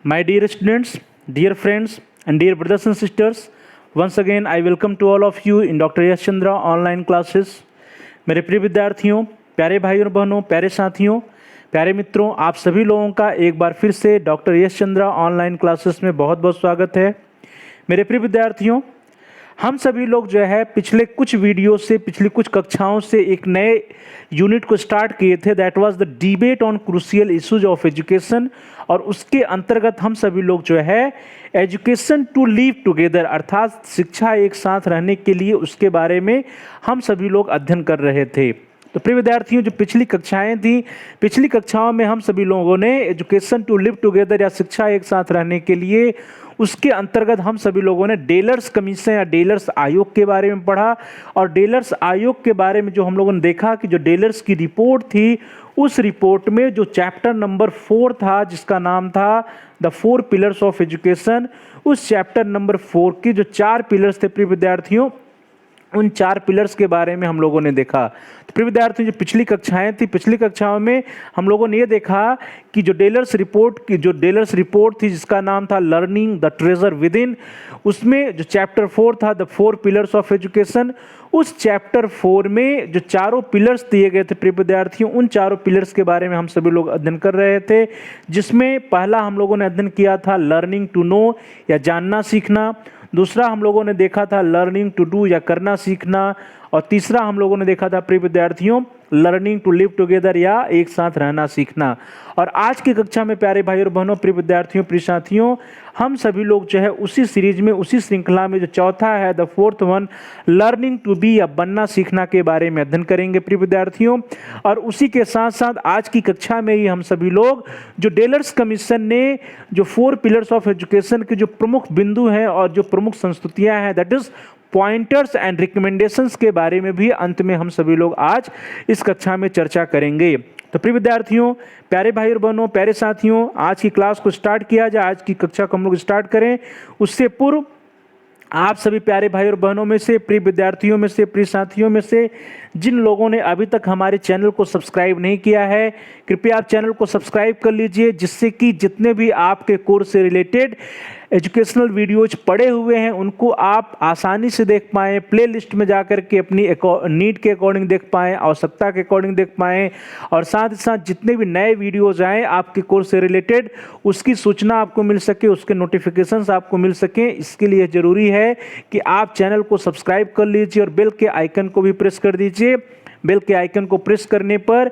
My dear students, dear friends, and dear brothers and sisters, once again I welcome to all of you in Dr. Yash Chandra online classes. मेरे प्रिय विद्यार्थियों, प्यारे भाइयों और बहनों, प्यारे साथियों, प्यारे मित्रों, आप सभी लोगों का एक बार फिर से डॉक्टर यश चंद्रा ऑनलाइन क्लासेस में बहुत बहुत स्वागत है। मेरे प्रिय विद्यार्थियों, हम सभी लोग जो है पिछले कुछ वीडियो से, पिछली कुछ कक्षाओं से एक नए यूनिट को स्टार्ट किए थे, that was the debate on crucial issues of education. और उसके अंतर्गत हम सभी लोग जो है एजुकेशन टू लिव टुगेदर अर्थात शिक्षा एक साथ रहने के लिए, उसके बारे में हम सभी लोग अध्ययन कर रहे थे। तो प्रिय विद्यार्थियों, जो पिछली कक्षाएं थी, पिछली कक्षाओं में हम सभी लोगों ने एजुकेशन टू लिव टुगेदर या शिक्षा एक साथ रहने के लिए, उसके अंतर्गत हम सभी लोगों ने डेलर्स कमीशन या डेलर्स आयोग के बारे में पढ़ा। और डेलर्स आयोग के बारे में जो हम लोगों ने देखा कि जो डेलर्स की रिपोर्ट थी, उस रिपोर्ट में जो चैप्टर नंबर 4 था, जिसका नाम था द 4 पिलर्स ऑफ एजुकेशन, उस चैप्टर नंबर 4 की जो 4 पिलर्स थे प्रिय विद्यार्थियों, उन 4 पिलर्स के बारे में हम लोगों ने देखा। तो प्रिय विद्यार्थियों, जो पिछली कक्षाएं थी, पिछली कक्षाओं में हम लोगों ने ये देखा कि जो डेलर्स रिपोर्ट थी, जिसका नाम था learning the treasure with in, उसमें जो चैप्टर 4 था द 4 पिलर्स ऑफ एजुकेशन, उस चैप्टर 4 में जो चारों पिलर्स दिए गए थे प्रिय विद्यार्थियों, उन चारों पिलर्स के बारे में हम सभी लोग अध्ययन कर रहे थे। जिसमें पहला हम लोगों ने अध्ययन किया था लर्निंग टू नो या जानना सीखना, दूसरा हम लोगों ने देखा था लर्निंग टू डू या करना सीखना, और तीसरा हम लोगों ने देखा था प्रिय विद्यार्थियों लर्निंग टू लिव टुगेदर या एक साथ रहना सीखना। और आज की कक्षा में प्यारे भाई और बहनों, प्रिय विद्यार्थियों, प्रिय साथियों, हम सभी लोग जो है उसी सीरीज में, उसी श्रृंखला में जो चौथा है the 4th one, learning to be या बनना सीखना के बारे में अध्ययन करेंगे प्रिय विद्यार्थियों। और उसी के साथ साथ आज की कक्षा में ही हम सभी लोग जो डेलर्स कमीशन ने जो 4 पिलर्स ऑफ एजुकेशन के जो प्रमुख बिंदु हैं और जो प्रमुख संस्तुतियां हैं, that is pointers and recommendations के बारे में भी अंत में हम सभी लोग आज इस कक्षा में चर्चा करेंगे। तो प्रिय विद्यार्थियों, प्यारे भाई और बहनों, प्यारे साथियों, आज की क्लास को स्टार्ट किया जाए, आज की कक्षा को हम लोग स्टार्ट करें उससे पूर्व आप सभी प्यारे भाई और बहनों में से, प्रिय विद्यार्थियों में से, प्रिय साथियों में से जिन लोगों ने अभी तक हमारे चैनल को सब्सक्राइब नहीं किया है, कृपया आप चैनल को सब्सक्राइब कर लीजिए, जिससे कि जितने भी आपके कोर्स से रिलेटेड एजुकेशनल वीडियोज पड़े हुए हैं उनको आप आसानी से देख पाएँ, प्ले लिस्ट में जाकर के अपनी नीड के अकॉर्डिंग देख पाएँ, आवश्यकता के अकॉर्डिंग देख पाएँ, और साथ ही साथ जितने भी नए वीडियोज आएँ आपके कोर्स से रिलेटेड, उसकी सूचना आपको मिल सके, उसके नोटिफिकेशंस आपको मिल सकें। इसके लिए ज़रूरी है कि आप चैनल को सब्सक्राइब कर लीजिए और बेल के आइकन को भी प्रेस कर दीजिए। बेल के आइकन को प्रेस करने पर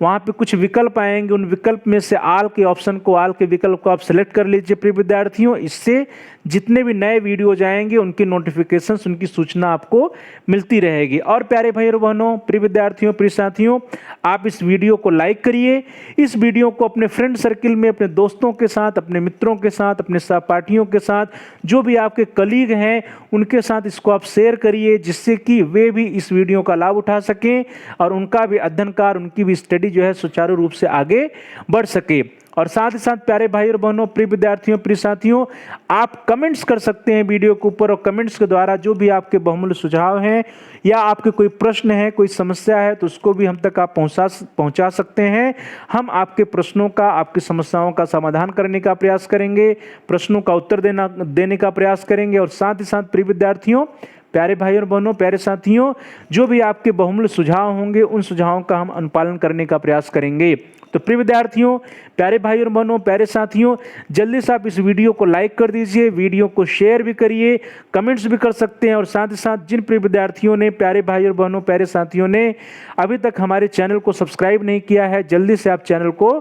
वहाँ पे कुछ विकल्प आएंगे, उन विकल्प में से आल के विकल्प को आप सेलेक्ट कर लीजिए प्रिय विद्यार्थियों। इससे जितने भी नए वीडियो जाएंगे उनकी नोटिफिकेशंस, उनकी सूचना आपको मिलती रहेगी। और प्यारे भाई और बहनों, प्रिय विद्यार्थियों, प्रिय साथियों, आप इस वीडियो को लाइक करिए, इस वीडियो को अपने फ्रेंड सर्किल में, अपने दोस्तों के साथ, अपने मित्रों के साथ, अपने सहपाठियों के साथ, जो भी आपके कलीग हैं उनके साथ इसको आप शेयर करिए, जिससे कि वे भी इस वीडियो का लाभ उठा सकें और उनका भी अध्ययन कार्य, उनकी भी स्टडी जो है सुचारू रूप से आगे बढ़ सके। और साथ ही साथ प्यारे भाई और बहनों, प्रिय विद्यार्थियों, प्रिय साथियों, आप कमेंट्स कर सकते हैं वीडियो के ऊपर, और कमेंट्स के द्वारा जो भी आपके बहुमूल्य सुझाव हैं या आपके कोई प्रश्न है, कोई समस्या है, तो उसको भी हम तक आप पहुंचा सकते हैं। हम आपके प्रश्नों का, आपकी समस्याओं का समाधान करने का प्रयास करेंगे, प्रश्नों का उत्तर देने का प्रयास करेंगे। और साथ ही साथ प्रिय विद्यार्थियों, प्यारे भाई और बहनों, प्यारे साथियों, जो भी आपके बहुमूल्य सुझाव होंगे उन सुझावों का हम अनुपालन करने का प्रयास करेंगे। तो प्रिय विद्यार्थियों, प्यारे भाई और बहनों, प्यारे साथियों, जल्दी से आप इस वीडियो को लाइक कर दीजिए, वीडियो को शेयर भी करिए, कमेंट्स भी कर सकते हैं। और साथ ही साथ जिन प्रिय विद्यार्थियों ने, प्यारे भाई और बहनों, प्यारे साथियों ने अभी तक हमारे चैनल को सब्सक्राइब नहीं किया है, जल्दी से आप चैनल को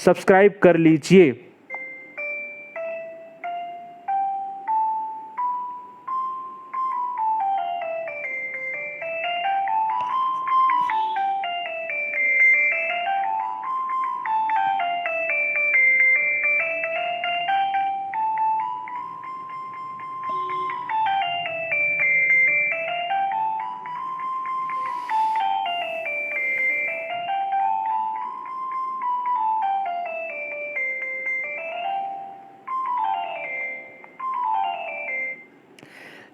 सब्सक्राइब कर लीजिए।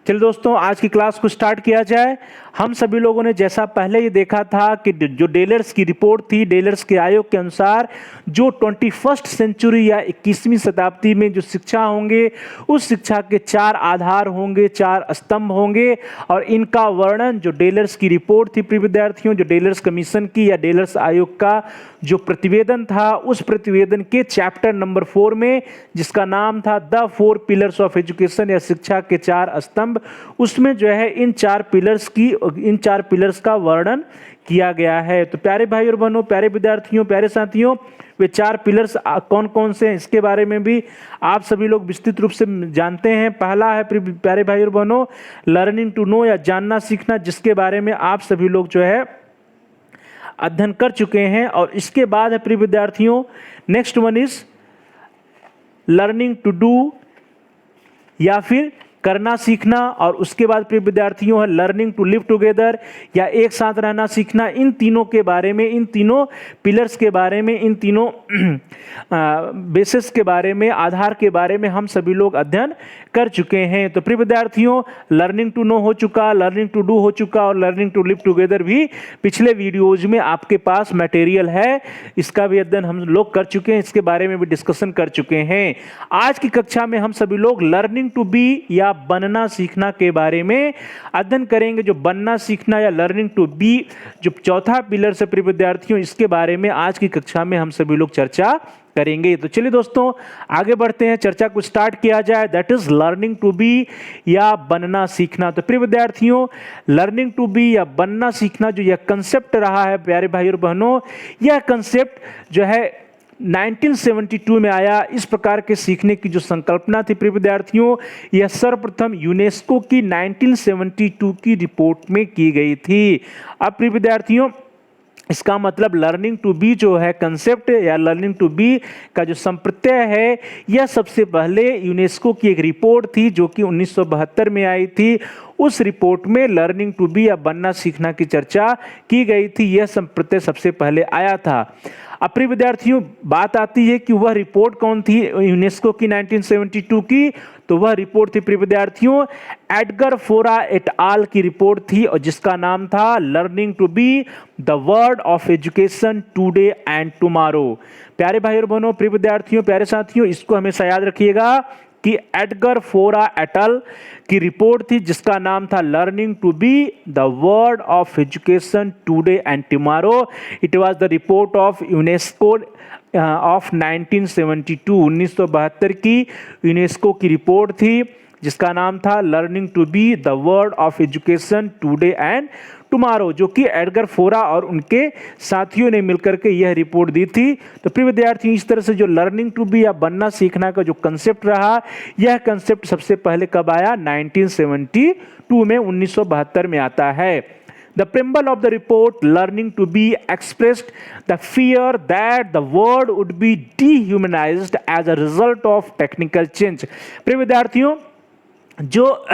चलिए दोस्तों, आज की क्लास को स्टार्ट किया जाए। हम सभी लोगों ने जैसा पहले ये देखा था कि जो डेलर्स की रिपोर्ट थी, डेलर्स के आयोग के अनुसार जो 21st सेंचुरी या 21वीं शताब्दी में जो शिक्षा होंगे, उस शिक्षा के 4 आधार होंगे, 4 स्तंभ होंगे, और इनका वर्णन जो डेलर्स की रिपोर्ट थी प्रिय विद्यार्थियों, जो डेलर्स कमीशन की या डेलर्स आयोग का जो प्रतिवेदन था, उस प्रतिवेदन के चैप्टर नंबर 4 में, जिसका नाम था द 4 पिलर्स ऑफ एजुकेशन या शिक्षा के 4 स्तंभ, उसमें जो है इन 4 पिलर्स का वर्णन किया गया है। तो प्यारे भाई और बहनों, प्यारे विद्यार्थियों, प्यारे साथियों, वे 4 पिलर्स कौन कौन से हैं इसके बारे में भी आप सभी लोग विस्तृत रूप से जानते हैं। पहला है प्यारे भाई और बहनों लर्निंग टू नो या जानना सीखना, जिसके बारे में आप सभी लोग जो है अध्ययन कर चुके हैं। और इसके बाद है प्रिय विद्यार्थियों next one is learning to do या फिर करना सीखना, और उसके बाद प्रिय विद्यार्थियों है लर्निंग टू लिव टुगेदर या एक साथ रहना सीखना। इन तीनों के बारे में, इन तीनों पिलर्स के बारे में, इन तीनों बेसिस के बारे में, आधार के बारे में हम सभी लोग अध्ययन कर चुके हैं। तो प्रिय विद्यार्थियों लर्निंग टू नो हो चुका, लर्निंग टू डू हो चुका, और लर्निंग टू लिव टुगेदर भी पिछले वीडियोज में आपके पास मटेरियल है, इसका भी अध्ययन हम लोग कर चुके हैं, इसके बारे में भी डिस्कशन कर चुके हैं। आज की कक्षा में हम सभी लोग लर्निंग टू बी या बनना सीखना के बारे में अध्ययन करेंगे। जो बनना सीखना या लर्निंग टू बी जो चौथा पिलर से प्रिय विद्यार्थियों, इसके बारे में आज की कक्षा में हम सभी लोग चर्चा करेंगे। तो चलिए दोस्तों आगे बढ़ते हैं, चर्चा को स्टार्ट किया जाए। That is learning to be या बनना सीखना। तो प्रिय विद्यार्थियों लर्निंग टू बी या बनना सीखना जो यह कंसेप्ट रहा है प्यारे भाई और बहनों, यह कंसेप्ट जो है 1972 में आया। इस प्रकार के सीखने की जो संकल्पना थी प्रिय विद्यार्थियों, यह सर्वप्रथम यूनेस्को की 1972 की रिपोर्ट में की गई थी। अब प्रिय विद्यार्थियों इसका मतलब लर्निंग टू बी जो है कंसेप्ट या लर्निंग टू बी का जो संप्रत्यय है, यह सबसे पहले यूनेस्को की एक रिपोर्ट थी जो कि 1972 में आई थी। उस रिपोर्ट में लर्निंग टू बी या बनना सीखना की चर्चा की गई थी। यह संप्रत्यय सबसे पहले आया था। अब प्रिय विद्यार्थियों बात आती है कि वह रिपोर्ट कौन थी यूनेस्को की 1972 की, तो वह रिपोर्ट थी प्रिय विद्यार्थियों एडगर फोरा एट आल की रिपोर्ट थी, और जिसका नाम था learning to be the world of education today and tomorrow. प्यारे भाई और बहनों, प्रिय विद्यार्थियों, प्यारे साथियों, इसको हमेशा याद रखिएगा कि एडगर फोरा एट अल की रिपोर्ट थी जिसका नाम था learning to be the world of education today and tomorrow. It was the report of UNESCO of 1972 की यूनेस्को की रिपोर्ट थी जिसका नाम था learning to be the world of education today and tomorrow, जो कि एडगर फोरा और उनके साथियों ने मिलकर के यह रिपोर्ट दी थी। तो प्रिय विद्यार्थी इस तरह से जो लर्निंग टू बी या बनना सीखना का जो कंसेप्ट रहा, यह कंसेप्ट सबसे पहले कब आया 1972 में, 1972 में आता है। The preamble of the report learning to be expressed the fear that the world would be dehumanized as a result of technical change। प्रिय विद्यार्थियों जो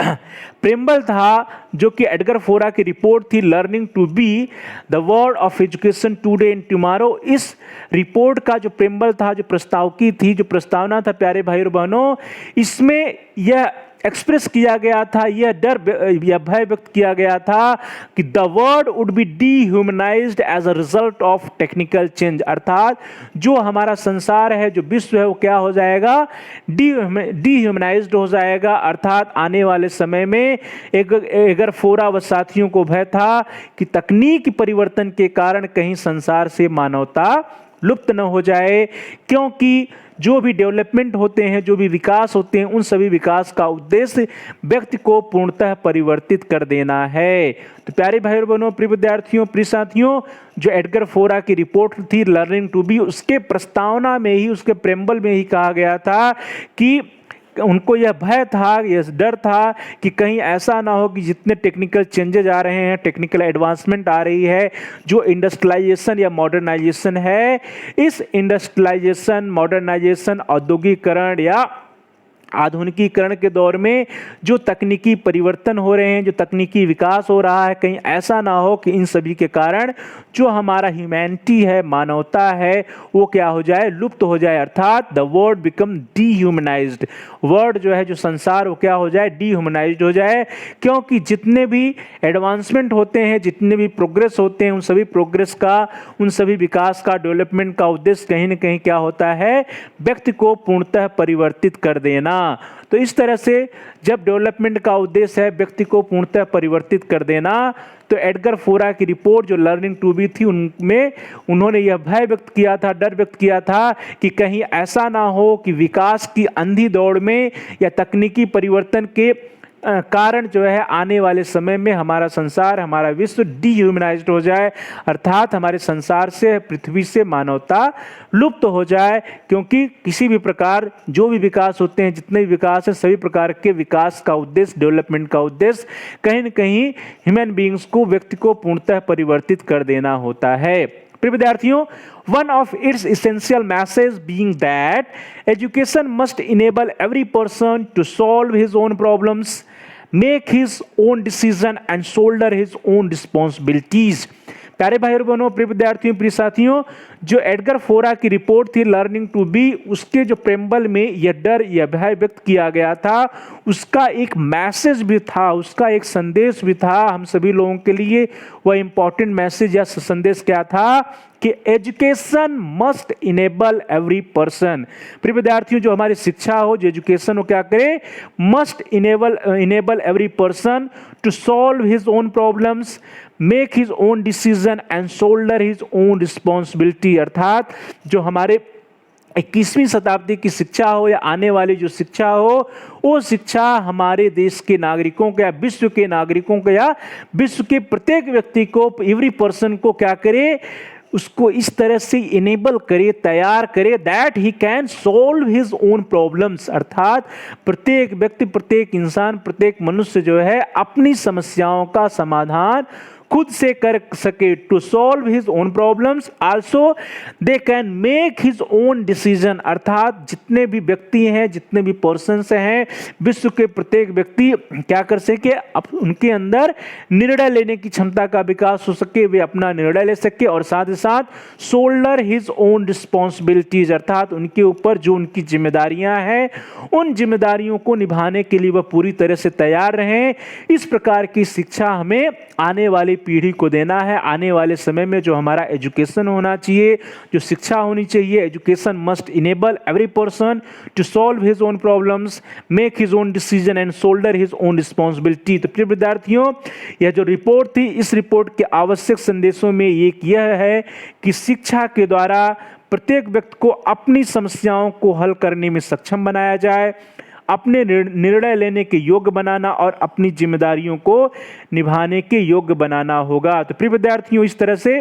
प्रेम्बल था जो कि एडगर फोरा की रिपोर्ट थी learning to be the world of education today and tomorrow, इस रिपोर्ट का जो प्रेम्बल था, जो प्रस्ताव की थी, जो प्रस्तावना था प्यारे भाई और बहनों, इसमें यह एक्सप्रेस किया गया था, यह डर या भय व्यक्त किया गया था कि the world would be dehumanised as a result of technical change, अर्थात जो हमारा संसार है, जो विश्व है, वो क्या हो जाएगा, डीह्यूमनाइज्ड हो जाएगा। अर्थात आने वाले समय में एडगर फोरा व साथियों को भय था कि तकनीकी परिवर्तन के कारण कहीं संसार से मानवता लुप्त न हो जाए, क्योंकि जो भी डेवलपमेंट होते हैं, जो भी विकास होते हैं, उन सभी विकास का उद्देश्य व्यक्ति को पूर्णतः परिवर्तित कर देना है। तो प्यारे भाई और बहनों, प्रिय विद्यार्थियों, प्रिय साथियों, जो एडगर फोरा की रिपोर्ट थी लर्निंग टू बी, उसके प्रस्तावना में ही, उसके प्रेम्बल में ही कहा गया था कि उनको यह भय था, यह डर था कि कहीं ऐसा ना हो कि जितने टेक्निकल चेंजेज आ रहे हैं, टेक्निकल एडवांसमेंट आ रही है, जो इंडस्ट्रियलाइजेशन या मॉडर्नाइजेशन है, इस इंडस्ट्रियलाइजेशन, मॉडर्नाइजेशन, औद्योगिकरण या आधुनिकीकरण के दौर में जो तकनीकी परिवर्तन हो रहे हैं, जो तकनीकी विकास हो रहा है, कहीं ऐसा ना हो कि इन सभी के कारण जो हमारा ह्यूमैनिटी है, मानवता है, वो क्या हो जाए, लुप्त हो जाए। अर्थात द वर्ल्ड बिकम डीह्यूमनाइज्ड, वर्ल्ड जो है, जो संसार, वो क्या हो जाए, डीह्यूमनाइज्ड हो जाए। क्योंकि जितने भी एडवांसमेंट होते हैं, जितने भी प्रोग्रेस होते हैं, उन सभी प्रोग्रेस का, उन सभी विकास का, डेवलपमेंट का उद्देश्य कहीं ना कहीं क्या होता है, व्यक्ति को पूर्णतः परिवर्तित कर देना। तो इस तरह से जब डेवलपमेंट का उद्देश्य है व्यक्ति को पूर्णतः परिवर्तित कर देना, तो एडगर फोरा की रिपोर्ट जो लर्निंग टू बी थी, उनमें उन्होंने यह भय व्यक्त किया था, डर व्यक्त किया था कि कहीं ऐसा ना हो कि विकास की अंधी दौड़ में या तकनीकी परिवर्तन के कारण जो है आने वाले समय में हमारा संसार, हमारा विश्व डीह्यूमनाइज्ड हो जाए, अर्थात हमारे संसार से, पृथ्वी से मानवता लुप्त हो जाए। क्योंकि किसी भी प्रकार जो भी विकास होते हैं, जितने भी विकास है, सभी प्रकार के विकास का उद्देश्य, डेवलपमेंट का उद्देश्य कहीं न कहीं ह्यूमन बीइंग्स को, व्यक्ति को पूर्णतः परिवर्तित कर देना होता है। प्रिय विद्यार्थियों, one of its essential message being that education must enable every person to solve his own problems, make his own decision and shoulder his own responsibilities। प्यारे भाई और बहनों, प्रिय विद्यार्थियों, प्रिय साथियों, जो एडगर फोरा की रिपोर्ट थी लर्निंग टू बी, उसके जो प्रेम्बल में यह डर, यह भय व्यक्त किया गया था, उसका एक मैसेज भी था, उसका एक संदेश भी था हम सभी लोगों के लिए। वह इंपॉर्टेंट मैसेज या संदेश क्या था कि education must enable every person. प्रिय विद्यार्थियों, जो हमारी शिक्षा हो, जो एजुकेशन हो, क्या करे, must enable every person to solve his own problems, make his own decision and shoulder his own responsibility. अर्थात जो हमारे 21वीं शताब्दी की शिक्षा हो या आने वाली जो शिक्षा हो, वो शिक्षा हमारे देश के नागरिकों को या विश्व के नागरिकों को या विश्व के प्रत्येक व्यक्ति को, एवरी पर्सन को क्या करे, उसको इस तरह से इनेबल करे, तैयार करे, that he can solve his own problems. अर्थात प्रत्येक व्यक्ति, प्रत्येक इंसान, प्रत्येक मनुष्य जो है अपनी समस्याओं का समाधान खुद से कर सके। To solve his own problems, also they can make his own decision. अर्थात जितने भी व्यक्ति हैं, जितने भी पर्सन्स हैं, विश्व के प्रत्येक व्यक्ति क्या कर सके, उनके अंदर निर्णय लेने की क्षमता का विकास हो सके, वे अपना निर्णय ले सके, और साथ ही साथ शोल्डर हिज ओन रिस्पॉन्सिबिलिटीज। अर्थात उनके ऊपर जो उनकी जिम्मेदारियां हैं, उन जिम्मेदारियों को निभाने के लिए वह पूरी तरह से तैयार रहें। इस प्रकार की शिक्षा हमें आने वाली पीढ़ी को देना है। आने वाले समय में जो हमारा एजुकेशन होना चाहिए, जो शिक्षा होनी चाहिए, education must enable every person to solve his own problems, make his own decision and shoulder his own responsibility. तो प्रिय विद्यार्थियों, यह जो रिपोर्ट थी, इस रिपोर्ट के आवश्यक संदेशों में एक यह है कि शिक्षा के द्वारा प्रत्येक व्यक्ति को अपनी समस्याओं को हल करने में सक्षम बनाया जाए, अपने निर्णय लेने के योग्य बनाना और अपनी जिम्मेदारियों को निभाने के योग्य बनाना होगा। तो प्रिय विद्यार्थियों, इस तरह से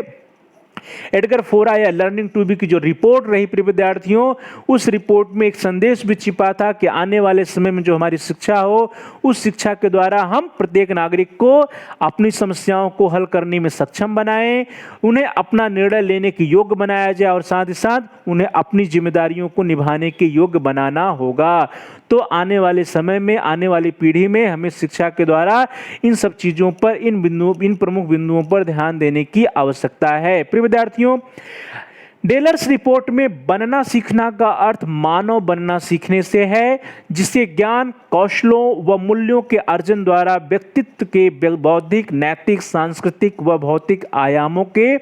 एडगर फोरा या लर्निंग टू बी की जो रिपोर्ट रही, प्रिय विद्यार्थियों, उस रिपोर्ट में एक संदेश भी छिपा था कि आने वाले समय में जो हमारी शिक्षा हो, उस शिक्षा के द्वारा हम प्रत्येक नागरिक को अपनी समस्याओं को हल करने में सक्षम बनाएं, उन्हें अपना निर्णय लेने के योग्य बनाया जाए, और साथ ही साथ उन्हें अपनी जिम्मेदारियों को निभाने के योग्य बनाना होगा। तो आने वाले समय में, आने वाली पीढ़ी में हमें शिक्षा के द्वारा इन सब चीज़ों पर, इन प्रमुख बिंदुओं पर ध्यान देने की आवश्यकता है। प्रिय विद्यार्थियों, डेलर्स रिपोर्ट में बनना सीखना का अर्थ मानव बनना सीखने से है, जिसे ज्ञान, कौशलों व मूल्यों के अर्जन द्वारा व्यक्तित्व के बौद्धिक, नैतिक, सांस्कृतिक व भौतिक आयामों के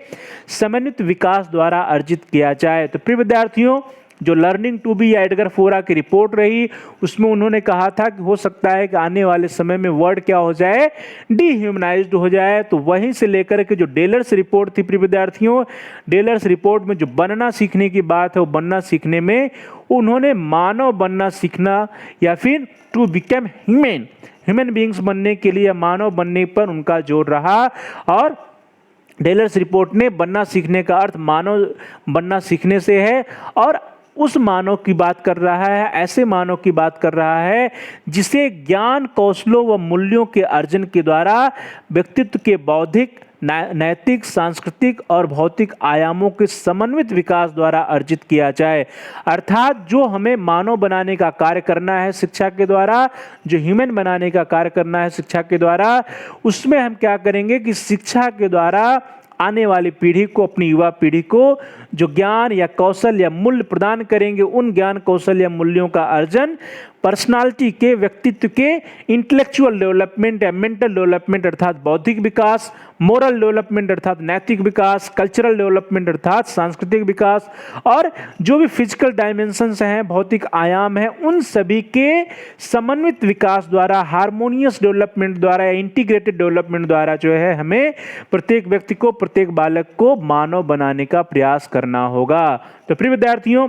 समन्वित विकास द्वारा अर्जित किया जाए। तो प्रिय विद्यार्थियों, जो लर्निंग टू बी या एडगर फोरा की रिपोर्ट रही, उसमें उन्होंने कहा था कि हो सकता है कि आने वाले समय में वर्ल्ड क्या हो जाए, डीह्यूमनाइज्ड हो जाए। तो वहीं से लेकर के जो डेलर्स रिपोर्ट थी, प्रिय विद्यार्थियों, डेलर्स रिपोर्ट में जो बनना सीखने की बात है, वो बनना सीखने में उन्होंने मानव बनना सीखना या फिर टू बिकम ह्यूमन बीइंग्स बनने के लिए, मानव बनने पर उनका जोर रहा। और डेलर्स रिपोर्ट ने बनना सीखने का अर्थ मानव बनना सीखने से है, और उस मानव की बात कर रहा है, ऐसे मानव की बात कर रहा है जिसे ज्ञान, कौशलों व मूल्यों के अर्जन के द्वारा व्यक्तित्व के बौद्धिक, नैतिक, सांस्कृतिक और भौतिक आयामों के समन्वित विकास द्वारा अर्जित किया जाए। अर्थात जो हमें मानव बनाने का कार्य करना है शिक्षा के द्वारा, जो ह्यूमन बनाने का कार्य करना है शिक्षा के द्वारा, उसमें हम क्या करेंगे कि शिक्षा के द्वारा आने वाली पीढ़ी को, अपनी युवा पीढ़ी को जो ज्ञान या कौशल या मूल्य प्रदान करेंगे, उन ज्ञान कौशल या मूल्यों का अर्जन पर्सनालिटी के, व्यक्तित्व के इंटेलेक्चुअल डेवलपमेंट या मेंटल डेवलपमेंट अर्थात बौद्धिक विकास, मोरल डेवलपमेंट अर्थात नैतिक विकास, कल्चरल डेवलपमेंट अर्थात सांस्कृतिक विकास, और जो भी फिजिकल डायमेंशंस हैं, भौतिक आयाम हैं, उन सभी के समन्वित विकास द्वारा, हार्मोनियस डेवलपमेंट द्वारा या इंटीग्रेटेड डेवलपमेंट द्वारा जो है हमें प्रत्येक व्यक्ति को, प्रत्येक बालक को मानव बनाने का प्रयास करना होगा। तो प्रिय विद्यार्थियों,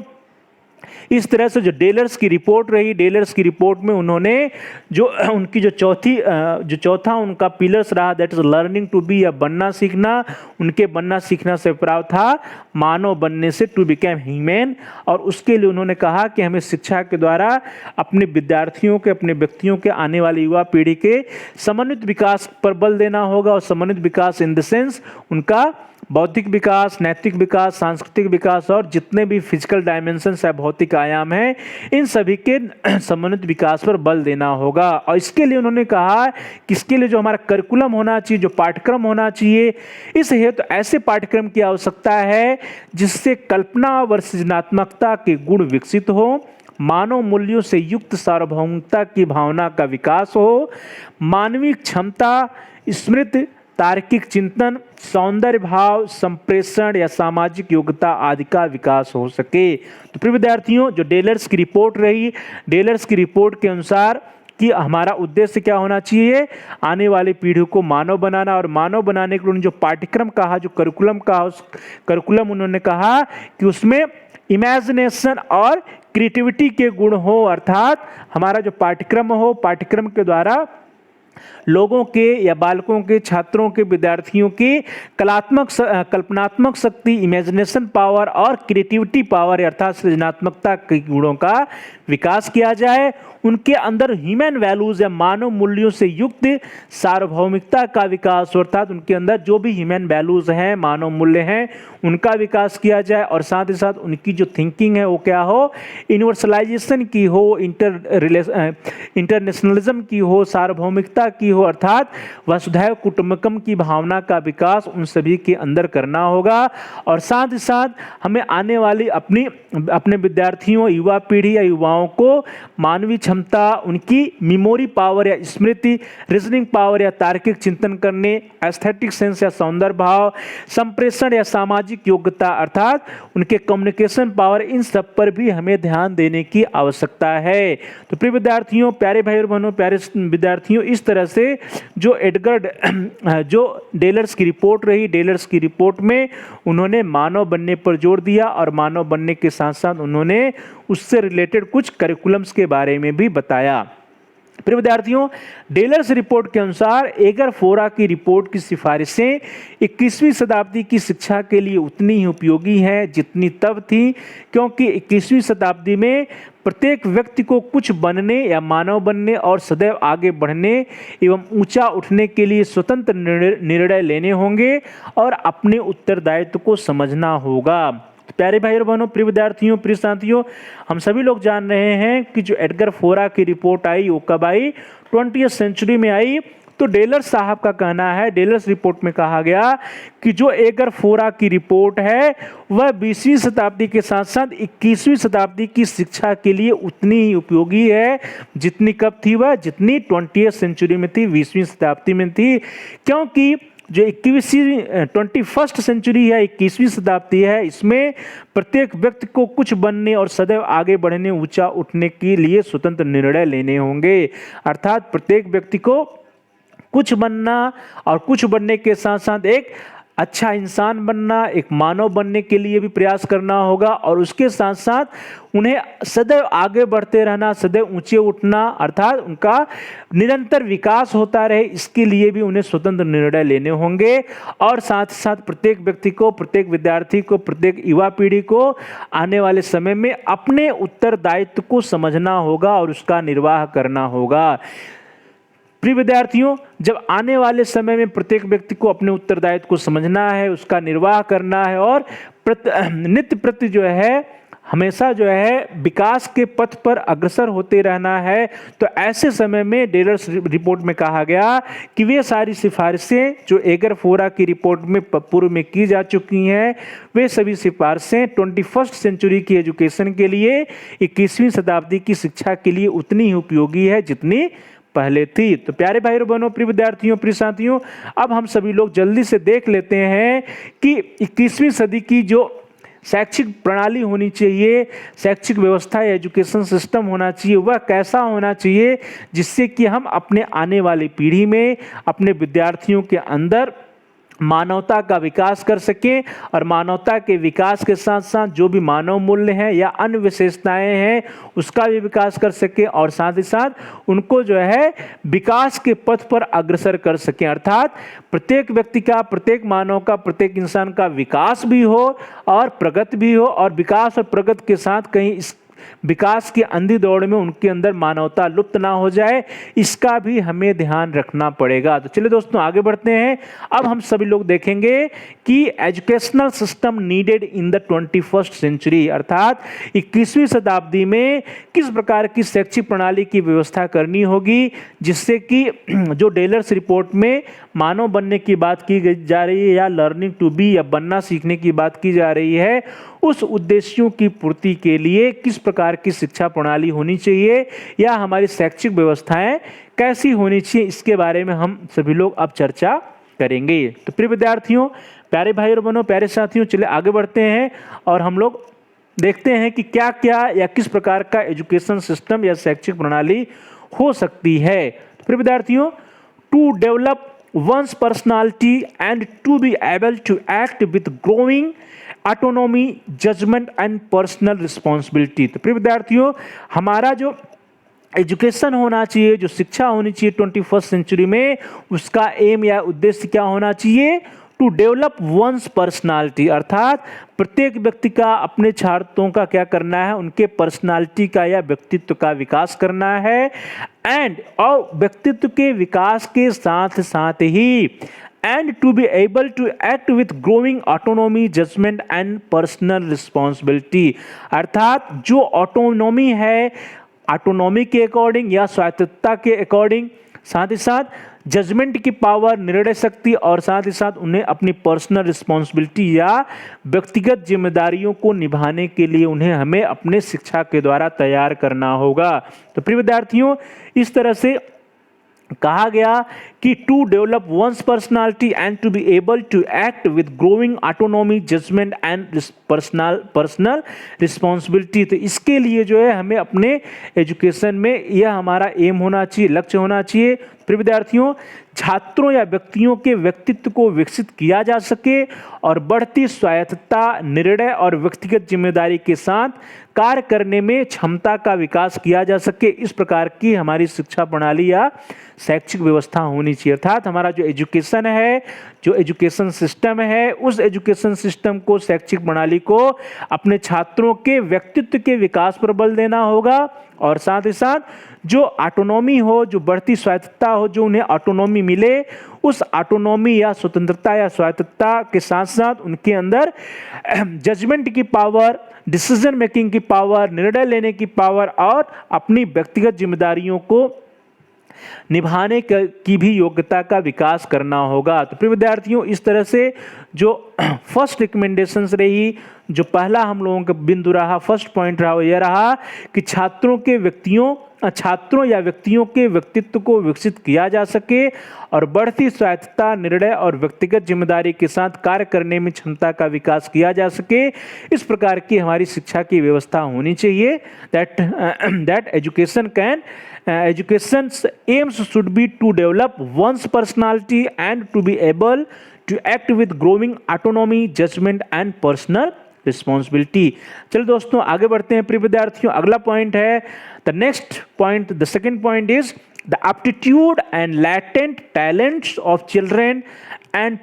इस तरह से जो डेलर्स की रिपोर्ट रही, डेलर्स की रिपोर्ट में उन्होंने जो उनकी जो चौथा उनका पिलर्स रहा, that is learning to be या बनना सीखना, उनके बनना सीखना से प्राप्त था मानव बनने से टू बिकम ह्यूमन। और उसके लिए उन्होंने कहा कि हमें शिक्षा के द्वारा अपने विद्यार्थियों के, अपने व्यक्तियों के, आने वाली युवा पीढ़ी के समन्वित विकास पर बल देना होगा। और समन्वित विकास इन द सेंस उनका बौद्धिक विकास, नैतिक विकास, सांस्कृतिक विकास और जितने भी फिजिकल डायमेंशंस है, भौतिक आयाम हैं, इन सभी के समन्वित विकास पर बल देना होगा। और इसके लिए उन्होंने कहा कि इसके लिए जो हमारा करिकुलम होना चाहिए, जो पाठ्यक्रम होना चाहिए, इस हेतु ऐसे पाठ्यक्रम की आवश्यकता है जिससे कल्पना व सृजनात्मकता के गुण विकसित हो, मानव मूल्यों से युक्त सार्वभौमिकता की भावना का विकास हो, मानवीय क्षमता, स्मृति, तार्किक चिंतन, सौंदर्य भाव, संप्रेषण या सामाजिक योग्यता आदि का विकास हो सके। तो प्रिय विद्यार्थियों, जो डेलर्स की रिपोर्ट रही, डेलर्स की रिपोर्ट के अनुसार कि हमारा उद्देश्य क्या होना चाहिए, आने वाली पीढ़ी को मानव बनाना। और मानव बनाने के लिए जो पाठ्यक्रम कहा, जो करिकुलम कहा, उस करिकुलम उन्होंने कहा कि उसमें इमेजिनेशन और क्रिएटिविटी के गुण हो। अर्थात हमारा जो पाठ्यक्रम हो, पाठ्यक्रम के द्वारा लोगों के या बालकों के, छात्रों के, विद्यार्थियों की कल्पनात्मक शक्ति, इमेजिनेशन पावर और क्रिएटिविटी पावर अर्थात सृजनात्मकता के गुणों का विकास किया जाए। उनके अंदर ह्यूमन वैल्यूज या मानव मूल्यों से युक्त सार्वभौमिकता का विकास, अर्थात उनके अंदर जो भी ह्यूमन वैल्यूज हैं, मानव मूल्य हैं, उनका विकास किया जाए। और साथ ही साथ उनकी जो थिंकिंग है वो क्या हो, यूनिवर्सलाइजेशन की हो, इंटरनेशनलिज्म की हो, सार्वभौमिकता की हो, अर्थात वसुधैव कुटुंबकम की भावना का विकास उन सभी के अंदर करना होगा। और साथ ही साथ हमें आने वाली अपने विद्यार्थियों, युवा पीढ़ी या युवाओं को मानवीय क्षमता, उनकी मेमोरी पावर या स्मृति, रीजनिंग पावर या तार्किक चिंतन करने, एस्थेटिक सेंस या सौंदर्य भाव, संप्रेषण या सामाजिक योग्यता अर्थात उनके कम्युनिकेशन पावर, इन सब पर भी हमें ध्यान देने की आवश्यकता है। तो प्रिय विद्यार्थियों, प्यारे भाई और बहनों, प्यारे विद्यार्थियों, इस तरह से जो डेलर्स की रिपोर्ट रही, डेलर्स की रिपोर्ट में उन्होंने मानव बनने पर जोर दिया और मानव बनने के साथ साथ उन्होंने उससे रिलेटेड कुछ करिकुलम्स के बारे में भी बताया। प्रिय विद्यार्थियों, डेलर्स रिपोर्ट के अनुसार एगर फोरा की रिपोर्ट की सिफारिशें 21वीं शताब्दी की शिक्षा के लिए उतनी ही उपयोगी हैं जितनी तब थी, क्योंकि 21वीं शताब्दी में प्रत्येक व्यक्ति को कुछ बनने या मानव बनने और सदैव आगे बढ़ने एवं ऊंचा उठने के लिए स्वतंत्र निर्णय लेने होंगे और अपने उत्तरदायित्व को समझना होगा। प्यारे भाई और बहनों, प्रिय विद्यार्थियों, प्रिय साथियों, हम सभी लोग जान रहे हैं कि जो एडगर फोरा की रिपोर्ट आई वो कब आई, 20वीं सेंचुरी में आई। तो डेलर्स साहब का कहना है, डेलर्स रिपोर्ट में कहा गया कि जो एडगर फोरा की रिपोर्ट है वह 20वीं शताब्दी के साथ साथ 21वीं शताब्दी की शिक्षा के लिए उतनी ही उपयोगी है जितनी कब थी वह, जितनी 20वीं सेंचुरी में थी, 20वीं शताब्दी में थी। क्योंकि जो 21वीं सेंचुरी है, 21वीं शताब्दी है, इसमें प्रत्येक व्यक्ति को कुछ बनने और सदैव आगे बढ़ने, ऊंचा उठने के लिए स्वतंत्र निर्णय लेने होंगे। अर्थात प्रत्येक व्यक्ति को कुछ बनना और कुछ बनने के साथ साथ एक अच्छा इंसान बनना, एक मानव बनने के लिए भी प्रयास करना होगा और उसके साथ साथ उन्हें सदैव आगे बढ़ते रहना, सदैव ऊंचे उठना, अर्थात उनका निरंतर विकास होता रहे, इसके लिए भी उन्हें स्वतंत्र निर्णय लेने होंगे। और साथ ही साथ प्रत्येक व्यक्ति को, प्रत्येक विद्यार्थी को, प्रत्येक युवा पीढ़ी को आने वाले समय में अपने उत्तरदायित्व को समझना होगा और उसका निर्वाह करना होगा। प्रिय विद्यार्थियों, जब आने वाले समय में प्रत्येक व्यक्ति को अपने उत्तरदायित्व को समझना है, उसका निर्वाह करना है और नित्य प्रति जो है हमेशा जो है विकास के पथ पर अग्रसर होते रहना है, तो ऐसे समय में डेलर्स रिपोर्ट में कहा गया कि वे सारी सिफारिशें जो एगर फोरा की रिपोर्ट में पूर्व में की जा चुकी हैं, वे सभी सिफारिशें 21st सेंचुरी की एजुकेशन के लिए, 21वीं शताब्दी की शिक्षा के लिए उतनी ही उपयोगी है जितनी पहले थी। तो प्यारे भाई और बहनों, प्रिय विद्यार्थियों, प्रिय साथियों, अब हम सभी लोग जल्दी से देख लेते हैं कि 21वीं सदी की जो शैक्षिक प्रणाली होनी चाहिए, शैक्षिक व्यवस्था या एजुकेशन सिस्टम होना चाहिए, वह कैसा होना चाहिए जिससे कि हम अपने आने वाली पीढ़ी में अपने विद्यार्थियों के अंदर मानवता का विकास कर सकें और मानवता के विकास के साथ साथ जो भी मानव मूल्य हैं या अन्य विशेषताएं हैं उसका भी विकास कर सकें और साथ ही साथ उनको जो है विकास के पथ पर अग्रसर कर सकें। अर्थात प्रत्येक व्यक्ति का, प्रत्येक मानव का, प्रत्येक इंसान का विकास भी हो और प्रगति भी हो, और विकास और प्रगति के साथ कहीं इस विकास की अंधी दौड़ में उनके अंदर मानवता लुप्त ना हो जाए, इसका भी हमें ध्यान रखना पड़ेगा। तो चलिए दोस्तों आगे बढ़ते हैं। अब हम सभी लोग देखेंगे कि educational system needed in the 21st century, अर्थात 21वीं शताब्दी में किस प्रकार की शैक्षिक प्रणाली की व्यवस्था करनी होगी जिससे कि जो डेलर्स रिपोर्ट में मानव बनने की बात की जा रही है या लर्निंग टू बी या बनना सीखने की बात की जा रही है, उस उद्देश्यों की पूर्ति के लिए किस प्रकार की शिक्षा प्रणाली होनी चाहिए या हमारी शैक्षिक व्यवस्थाएं कैसी होनी चाहिए, इसके बारे में हम सभी लोग अब चर्चा करेंगे। तो प्रिय विद्यार्थियों, प्यारे भाई और बहनों, प्यारे साथियों, चलिए आगे बढ़ते हैं और हम लोग देखते हैं कि क्या क्या या किस प्रकार का एजुकेशन सिस्टम या शैक्षिक प्रणाली हो सकती है। तो प्रिय विद्यार्थियों, to develop one's personality and to be able to act with growing autonomy, judgment and personal responsibility। तो प्रिय विद्यार्थियों, हमारा जो एजुकेशन होना चाहिए, जो शिक्षा होनी चाहिए 21st सेंचुरी में, उसका एम या उद्देश्य क्या होना चाहिए? टू डेवलप वंस पर्सनालिटी, अर्थात प्रत्येक व्यक्ति का, अपने छात्रों का क्या करना है? उनके पर्सनालिटी का या व्यक्तित्व का विकास करना है। एंड और व्यक्तित्व के विकास के साथ साथ ही and to be able to act with growing autonomy, judgement and personal responsibility, अर्थात जो ऑटोनॉमी है, ऑटोनॉमी के अकॉर्डिंग या स्वायत्तता के अकॉर्डिंग, साथ ही साथ जजमेंट की पावर, निर्णय शक्ति, और साथ ही साथ उन्हें अपनी पर्सनल रिस्पॉन्सिबिलिटी या व्यक्तिगत जिम्मेदारियों को निभाने के लिए उन्हें हमें अपने शिक्षा के द्वारा तैयार करना होगा। तो प्रिय विद्यार्थियों, इस तरह से कहा गया कि to develop one's personality and to be able to act with growing autonomy, judgement and personal responsibility. तो इसके लिए जो है हमें अपने एजुकेशन में यह हमारा एम होना चाहिए, लक्ष्य होना चाहिए। प्रिय विद्यार्थियों, छात्रों या व्यक्तियों के व्यक्तित्व को विकसित किया जा सके और बढ़ती स्वायत्तता, निर्णय और व्यक्तिगत जिम्मेदारी के साथ कार्य करने में क्षमता का विकास किया जा सके, इस प्रकार की हमारी शिक्षा प्रणाली या शैक्षिक व्यवस्था होनी चाहिए। अर्थात हमारा जो एजुकेशन है, जो एजुकेशन सिस्टम है, उस एजुकेशन सिस्टम को, शैक्षिक प्रणाली को अपने छात्रों के व्यक्तित्व के विकास पर बल देना होगा और साथ ही साथ जो ऑटोनॉमी हो, जो बढ़ती स्वायत्तता हो, जो उन्हें ऑटोनॉमी मिले, उस ऑटोनॉमी या स्वतंत्रता या स्वायत्तता के साथ साथ उनके अंदर जजमेंट की पावर, डिसीजन मेकिंग की पावर, निर्णय लेने की पावर और अपनी व्यक्तिगत जिम्मेदारियों को निभाने की भी योग्यता का विकास करना होगा। तो प्रिय विद्यार्थियों, इस तरह से जो फर्स्ट रिकमेंडेशंस रही, जो पहला हम लोगों का बिंदु रहा, फर्स्ट पॉइंट रहा, वो यह रहा कि छात्रों या व्यक्तियों के व्यक्तित्व को विकसित किया जा सके और बढ़ती स्वायत्तता, निर्णय और व्यक्तिगत जिम्मेदारी के साथ कार्य करने में क्षमता का विकास किया जा सके, इस प्रकार की हमारी शिक्षा की व्यवस्था होनी चाहिए। That education's aims should be to develop one's personality and to be able to act with growing autonomy, judgment and personal responsibility। चलो दोस्तों आगे बढ़ते हैं प्रिय विद्यार्थियों। अगला पॉइंट है the second point is the aptitude and latent talents of children and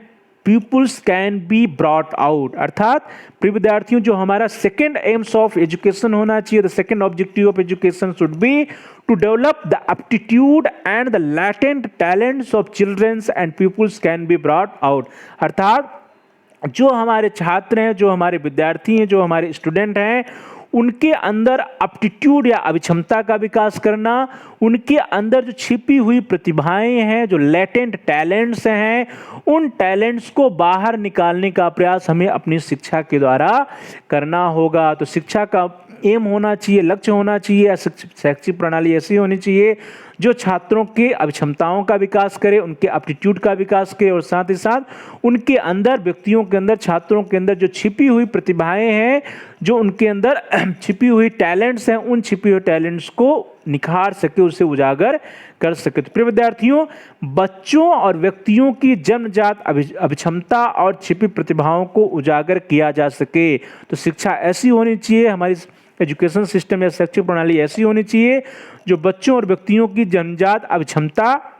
peoples can be brought out. अर्थात प्रिय विद्यार्थियों, जो हमारा सेकेंड एम्स ऑफ एजुकेशन होना चाहिए, the second objective of education should be to develop the aptitude and the latent talents of childrens and peoples can be brought out. अर्थात जो हमारे छात्र हैं, जो हमारे विद्यार्थी हैं, जो हमारे स्टूडेंट हैं, उनके अंदर एप्टीट्यूड या अभिक्षमता का विकास करना, उनके अंदर जो छिपी हुई प्रतिभाएं हैं, जो लेटेंट टैलेंट्स हैं, उन टैलेंट्स को बाहर निकालने का प्रयास हमें अपनी शिक्षा के द्वारा करना होगा। तो शिक्षा का एम होना चाहिए, लक्ष्य होना चाहिए, शैक्षिक प्रणाली ऐसी होनी चाहिए जो छात्रों के अभिक्षमताओं का विकास करे, उनके एप्टीट्यूड का विकास करे और साथ ही साथ उनके अंदर, व्यक्तियों के अंदर, छात्रों के अंदर जो छिपी हुई प्रतिभाएं हैं, जो उनके अंदर छिपी हुई टैलेंट्स हैं, उन छिपी हुई टैलेंट्स को निखार सके, उसे उजागर कर सके। तो प्रिय विद्यार्थियों, बच्चों और व्यक्तियों की जन्मजात अभिक्षमता और छिपी प्रतिभाओं को उजागर किया जा सके, तो शिक्षा ऐसी होनी चाहिए, हमारी एजुकेशन सिस्टम या शैक्षिक प्रणाली ऐसी होनी चाहिए जो बच्चों और व्यक्तियों की जन्मजात अभिक्षमता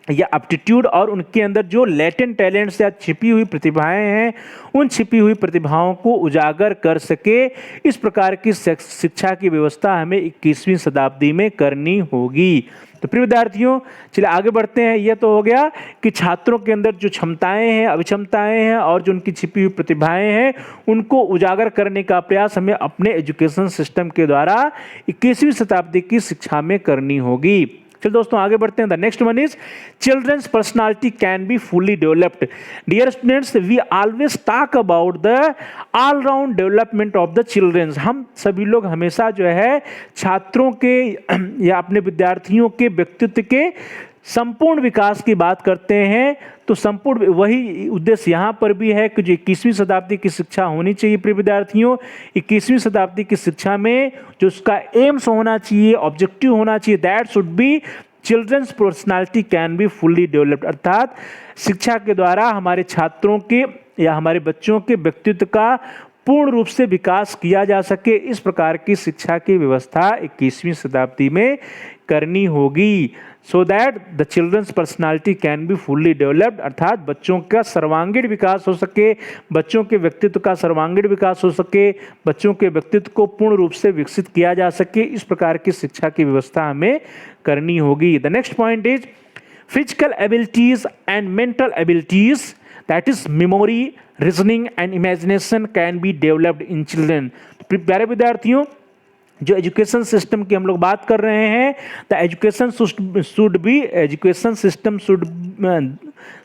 या एप्टीट्यूड और उनके अंदर जो लेटेंट टैलेंट्स या छिपी हुई प्रतिभाएं हैं, उन छिपी हुई प्रतिभाओं को उजागर कर सके। इस प्रकार की शिक्षा की व्यवस्था हमें 21वीं शताब्दी में करनी होगी। तो प्रिय विद्यार्थियों, चलिए आगे बढ़ते हैं। यह तो हो गया कि छात्रों के अंदर जो क्षमताएं हैं, अभिक्षमताएं हैं और जो उनकी छिपी हुई प्रतिभाएं हैं, उनको उजागर करने का प्रयास हमें अपने एजुकेशन सिस्टम के द्वारा 21वीं शताब्दी की शिक्षा में करनी होगी। चलिए दोस्तों आगे बढ़ते हैं। The next one is childrens personality can be fully developed. Dear students, we always talk about the all round development of the childrens. हम सभी लोग हमेशा जो है छात्रों के या अपने विद्यार्थियों के व्यक्तित्व के संपूर्ण विकास की बात करते हैं। तो संपूर्ण वही उद्देश्य यहाँ पर भी है कि जो 21वीं शताब्दी की शिक्षा होनी चाहिए प्रिय विद्यार्थियों, 21वीं शताब्दी की शिक्षा में जो उसका एम्स होना चाहिए, ऑब्जेक्टिव होना चाहिए, that should be childrens personality can be fully developed. अर्थात शिक्षा के द्वारा हमारे छात्रों के या हमारे बच्चों के व्यक्तित्व का पूर्ण रूप से विकास किया जा सके, इस प्रकार की शिक्षा की व्यवस्था 21वीं शताब्दी में करनी होगी, so that the childrens personality can be fully developed. अर्थात बच्चों का सर्वांगीण विकास हो सके, बच्चों के व्यक्तित्व का सर्वांगीण विकास हो सके, बच्चों के व्यक्तित्व को पूर्ण रूप से विकसित किया जा सके, इस प्रकार की शिक्षा की व्यवस्था हमें करनी होगी। The next point is physical abilities and mental abilities, that is memory, reasoning and imagination can be developed in children. प्यारे विद्यार्थियों, जो एजुकेशन सिस्टम की हम लोग बात कर रहे हैं, the education system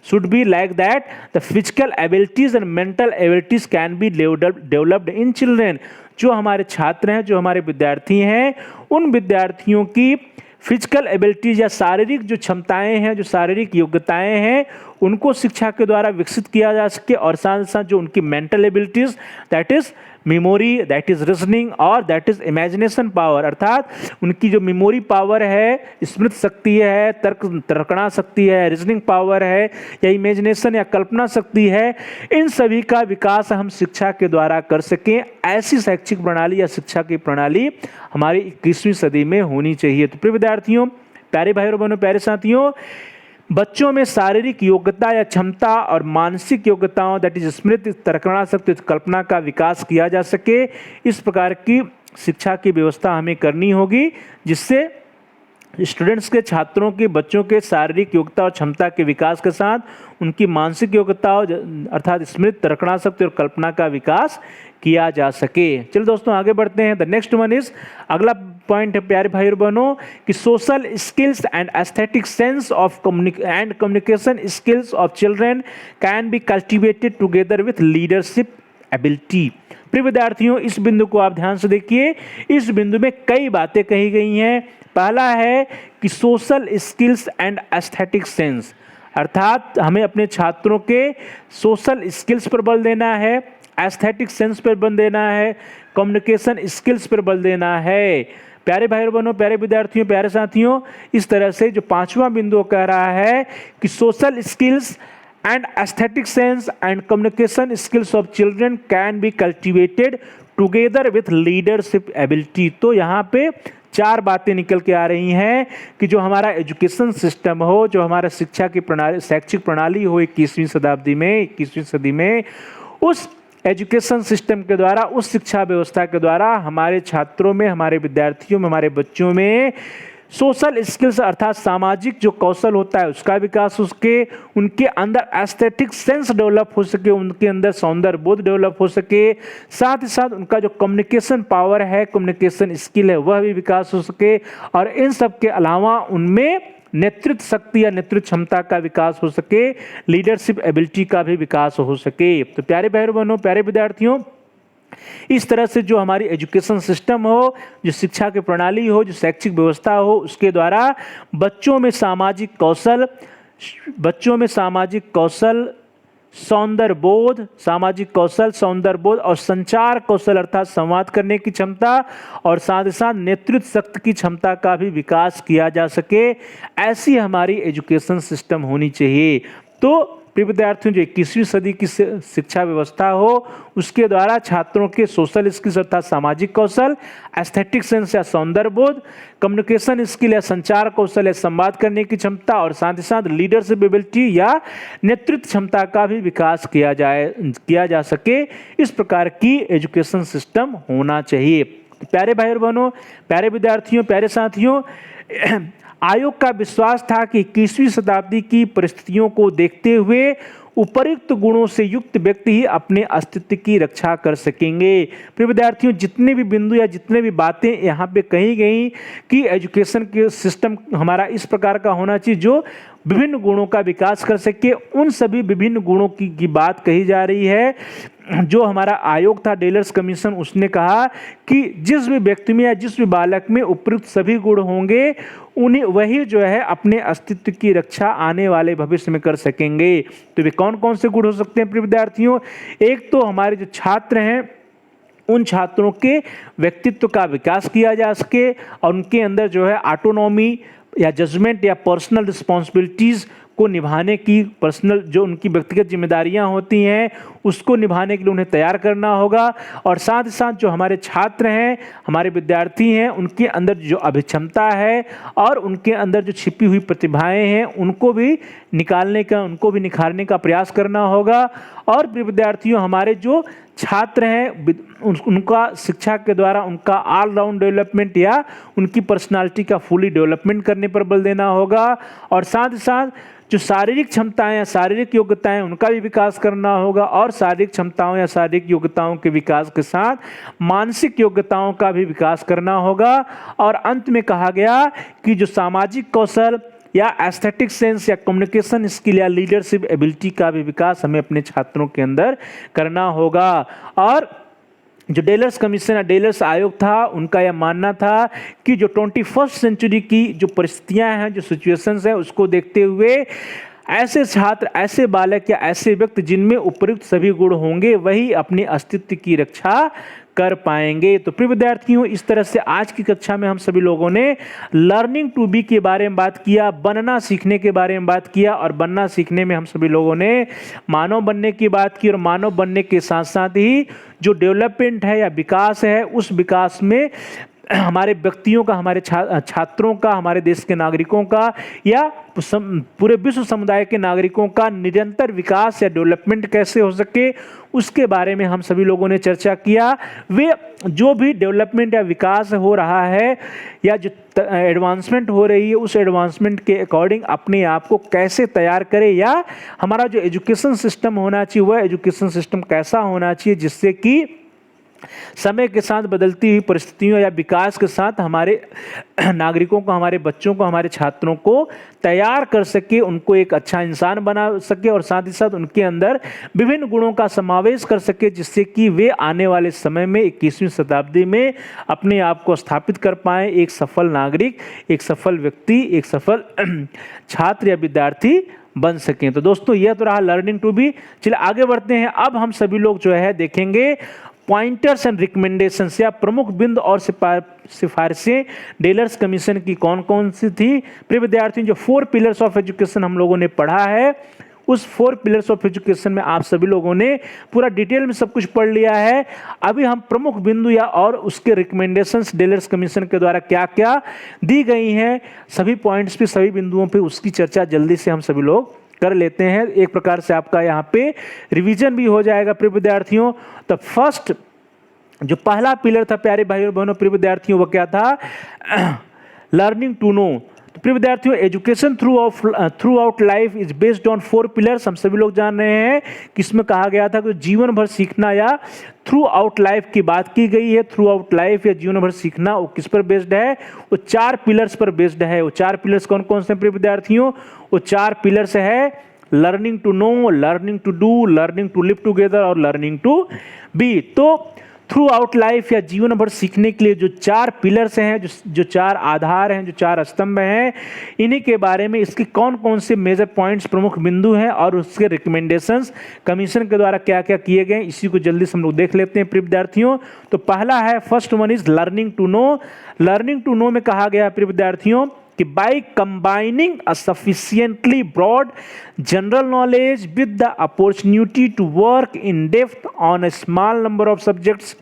should be like that the physical abilities and mental abilities can be developed in children. जो हमारे छात्र हैं, जो हमारे विद्यार्थी हैं, उन विद्यार्थियों की फिजिकल एबिलिटीज या शारीरिक जो क्षमताएं हैं, जो शारीरिक योग्यताएं हैं, उनको शिक्षा के द्वारा विकसित किया जा सके और साथ साथ जो उनकी mental abilities, that is memory, that is reasoning और दैट इज इमेजिनेशन पावर, अर्थात उनकी जो मेमोरी पावर है, स्मृति शक्ति है, तर्कणा शक्ति है, रीजनिंग पावर है या इमेजिनेशन या कल्पना शक्ति है, इन सभी का विकास हम शिक्षा के द्वारा कर सकें। ऐसी शैक्षिक प्रणाली या शिक्षा की प्रणाली हमारी 21वीं सदी में होनी चाहिए। तो प्रिय विद्यार्थियों, प्यारे भाइयों बहनों, प्यारे साथियों, बच्चों में शारीरिक योग्यता या क्षमता और मानसिक योग्यताओं, दैट इज स्मृति, तर्कणा शक्ति, कल्पना का विकास किया जा सके, इस प्रकार की शिक्षा की व्यवस्था हमें करनी होगी, जिससे स्टूडेंट्स के, छात्रों के, बच्चों के शारीरिक योग्यता और क्षमता के विकास के साथ उनकी मानसिक योग्यताओं अर्थात स्मृति, तर्कणा शक्ति और कल्पना का विकास किया जा सके। चलिए दोस्तों आगे बढ़ते हैं। द नेक्स्ट वन इज, अगला पॉइंट है प्यारे भाई और बहनों कि social skills and aesthetic sense of and communication skills of children can be cultivated together with leadership ability. प्रिय विद्यार्थियों, इस बिंदु को आप ध्यान से देखिए। इस बिंदु में कई बातें कही गई हैं। पहला है कि social skills and aesthetic sense, अर्थात हमें अपने छात्रों के सोशल स्किल्स पर बल देना है, एस्थेटिक सेंस पर बल देना है, कम्युनिकेशन स्किल्स पर बल देना है। प्यारे भाई और बहनों, प्यारे विद्यार्थियों, प्यारे साथियों, इस तरह से जो पांचवा बिंदु कह रहा है कि social skills and aesthetic sense and communication skills of children can be cultivated together with leadership ability. तो यहाँ पे 4 बातें निकल के आ रही हैं कि जो हमारा एजुकेशन सिस्टम हो, जो हमारा शिक्षा की प्रणाली, शैक्षिक प्रणाली हो 21वीं शताब्दी में, 21वीं सदी में, उस एजुकेशन सिस्टम के द्वारा, उस शिक्षा व्यवस्था के द्वारा हमारे छात्रों में, हमारे विद्यार्थियों में, हमारे बच्चों में सोशल स्किल्स अर्थात सामाजिक जो कौशल होता है उसका विकास हो सके, उनके अंदर एस्थेटिक सेंस डेवलप हो सके, उनके अंदर सौंदर्य बोध डेवलप हो सके, साथ ही साथ उनका जो कम्युनिकेशन पावर है, कम्युनिकेशन स्किल है, वह भी विकास हो सके, और इन सब के अलावा उनमें नेतृत्व शक्ति या नेतृत्व क्षमता का विकास हो सके, लीडरशिप एबिलिटी का भी विकास हो सके। तो प्यारे भाइयों बहनों, प्यारे विद्यार्थियों, इस तरह से जो हमारी एजुकेशन सिस्टम हो, जो शिक्षा की प्रणाली हो, जो शैक्षिक व्यवस्था हो, उसके द्वारा बच्चों में सामाजिक कौशल, सौंदर्य बोध, सामाजिक कौशल, सौंदर्य बोध और संचार कौशल अर्थात संवाद करने की क्षमता और साथ ही साथ नेतृत्व शक्ति की क्षमता का भी विकास किया जा सके, ऐसी हमारी एजुकेशन सिस्टम होनी चाहिए। तो प्रिय विद्यार्थियों, जो 21वीं सदी की शिक्षा व्यवस्था हो, उसके द्वारा छात्रों के सोशल स्किल्स अर्थात सामाजिक कौशल, एस्थेटिक सेंस या सौंदर्य बोध, कम्युनिकेशन स्किल या संचार कौशल या संवाद करने की क्षमता और साथ ही साथ लीडरशिप एबिलिटी या नेतृत्व क्षमता का भी विकास किया जा सके, इस प्रकार की एजुकेशन सिस्टम होना चाहिए। प्यारे भाई और बहनों, प्यारे विद्यार्थियों, प्यारे साथियों, आयोग का विश्वास था कि 21वीं शताब्दी की परिस्थितियों को देखते हुए उपर्युक्त गुणों से युक्त व्यक्ति ही अपने अस्तित्व की रक्षा कर सकेंगे। प्रिय विद्यार्थियों, जितने भी बिंदु या जितने भी बातें यहाँ पे कही गई कि एजुकेशन के सिस्टम हमारा इस प्रकार का होना चाहिए जो विभिन्न गुणों का विकास कर सके, उन सभी विभिन्न गुणों की बात कही जा रही है। जो हमारा आयोग था, डेलर्स कमीशन, उसने कहा कि जिस भी व्यक्ति में या जिस भी बालक में उपयुक्त सभी गुण होंगे, उन्हें वही जो है अपने अस्तित्व की रक्षा आने वाले भविष्य में कर सकेंगे। तो वे कौन कौन से गुण हो सकते हैं प्रिय विद्यार्थियों? एक तो हमारे जो छात्र हैं, उन छात्रों के व्यक्तित्व का विकास किया जा सके और उनके अंदर जो है ऑटोनॉमी या जजमेंट या पर्सनल रिस्पॉन्सिबिलिटीज़ को निभाने की, पर्सनल जो उनकी व्यक्तिगत जिम्मेदारियां होती हैं उसको निभाने के लिए उन्हें तैयार करना होगा। और साथ ही साथ जो हमारे छात्र हैं, हमारे विद्यार्थी हैं, उनके अंदर जो अभिक्षमता है और उनके अंदर जो छिपी हुई प्रतिभाएं हैं उनको भी निकालने का, उनको भी निखारने का प्रयास करना होगा। और विद्यार्थियों, हमारे जो छात्र हैं उनका शिक्षा के द्वारा उनका ऑलराउंड डेवलपमेंट या उनकी पर्सनालिटी का फुली डेवलपमेंट करने पर बल देना होगा। और साथ ही साथ जो शारीरिक क्षमताएं या शारीरिक योग्यताएं उनका भी विकास करना होगा और शारीरिक क्षमताओं या शारीरिक योग्यताओं के विकास के साथ मानसिक योग्यताओं का भी विकास करना होगा। और अंत में कहा गया कि जो सामाजिक कौशल या एस्थेटिक सेंस या कम्युनिकेशन स्किल या लीडरशिप एबिलिटी का भी विकास हमें अपने छात्रों के अंदर करना होगा। और जो डेलर्स कमीशन या डेलर्स आयोग था, उनका यह मानना था कि जो 21st सेंचुरी की जो परिस्थितियां हैं, जो सिचुएशंस हैं, उसको देखते हुए ऐसे छात्र, ऐसे बालक या ऐसे व्यक्ति जिनमें उपयुक्त सभी गुण होंगे वही अपने अस्तित्व की रक्षा कर पाएंगे। तो प्रिय विद्यार्थियों, इस तरह से आज की कक्षा में हम सभी लोगों ने लर्निंग टू बी के बारे में बात किया, बनना सीखने के बारे में बात किया। और बनना सीखने में हम सभी लोगों ने मानव बनने की बात की और मानव बनने के साथ साथ ही जो डेवलपमेंट है या विकास है, उस विकास में हमारे व्यक्तियों का, हमारे छात्रों का, हमारे देश के नागरिकों का या पूरे विश्व समुदाय के नागरिकों का निरंतर विकास या डेवलपमेंट कैसे हो सके, उसके बारे में हम सभी लोगों ने चर्चा किया। वे जो भी डेवलपमेंट या विकास हो रहा है या जो एडवांसमेंट हो रही है, उस एडवांसमेंट के अकॉर्डिंग अपने आप को कैसे तैयार करें या हमारा जो एजुकेशन सिस्टम होना चाहिए वह एजुकेशन सिस्टम कैसा होना चाहिए जिससे कि समय के साथ बदलती हुई परिस्थितियों या विकास के साथ हमारे नागरिकों को, हमारे बच्चों को, हमारे छात्रों को तैयार कर सके, उनको एक अच्छा इंसान बना सके और साथ ही साथ उनके अंदर विभिन्न गुणों का समावेश कर सके जिससे कि वे आने वाले समय में 21वीं शताब्दी में अपने आप को स्थापित कर पाएं, एक सफल नागरिक, एक सफल व्यक्ति, एक सफल छात्र या विद्यार्थी बन सकें। तो दोस्तों, यह तो रहा लर्निंग टू बी। चलिए आगे बढ़ते हैं। अब हम सभी लोग जो है देखेंगे पॉइंटर्स एंड रिकमेंडेशंस या प्रमुख बिंदु और सिफारिशें डेलर्स कमीशन की कौन कौन सी थी। प्रिय विद्यार्थियों, जो 4 पिलर्स ऑफ एजुकेशन हम लोगों ने पढ़ा है उस 4 पिलर्स ऑफ एजुकेशन में आप सभी लोगों ने पूरा डिटेल में सब कुछ पढ़ लिया है। अभी हम प्रमुख बिंदु या और उसके रिकमेंडेशंस डेलर्स कमीशन के द्वारा क्या क्या दी गई हैं, सभी पॉइंट्स पे, सभी बिंदुओं पे उसकी चर्चा जल्दी से हम सभी लोग कर लेते हैं। एक प्रकार से आपका यहाँ पे रिवीजन भी हो जाएगा प्रिय विद्यार्थियों। तो फर्स्ट जो पहला पिलर था प्यारे भाई और बहनों प्रिय विद्यार्थियों, वो क्या था? Learning to know. तो प्रिय विद्यार्थियों, education throughout life is based on 4 pillars. हम सभी लोग जान रहे हैं कि इसमें कहा गया था कि जीवन भर सीखना या थ्रू आउट लाइफ की बात की गई है। थ्रू आउट लाइफ या जीवन भर सीखना वो किस पर बेस्ड है? वो 4 पिलर्स पर बेस्ड है। वो 4 पिलर्स कौन कौन से प्रिय विद्यार्थियों? वो 4 पिलर्स है learning to know, learning to do, learning to live together और लर्निंग टू बी। तो थ्रू आउट लाइफ या जीवन भर सीखने के लिए जो 4 पिलर्स हैं, जो 4 आधार हैं, जो 4 स्तंभ हैं, इन्हीं के बारे में इसके कौन कौन से मेजर पॉइंट्स, प्रमुख बिंदु हैं और उसके रिकमेंडेशंस कमीशन के द्वारा क्या क्या किए गए, इसी को जल्दी से हम लोग देख लेते हैं प्रिय विद्यार्थियों। तो पहला है, first one is learning to know. Learning to know में कहा गया है प्रिय विद्यार्थियों कि by combining a sufficiently broad general knowledge with the opportunity to work in depth on a small number of subjects,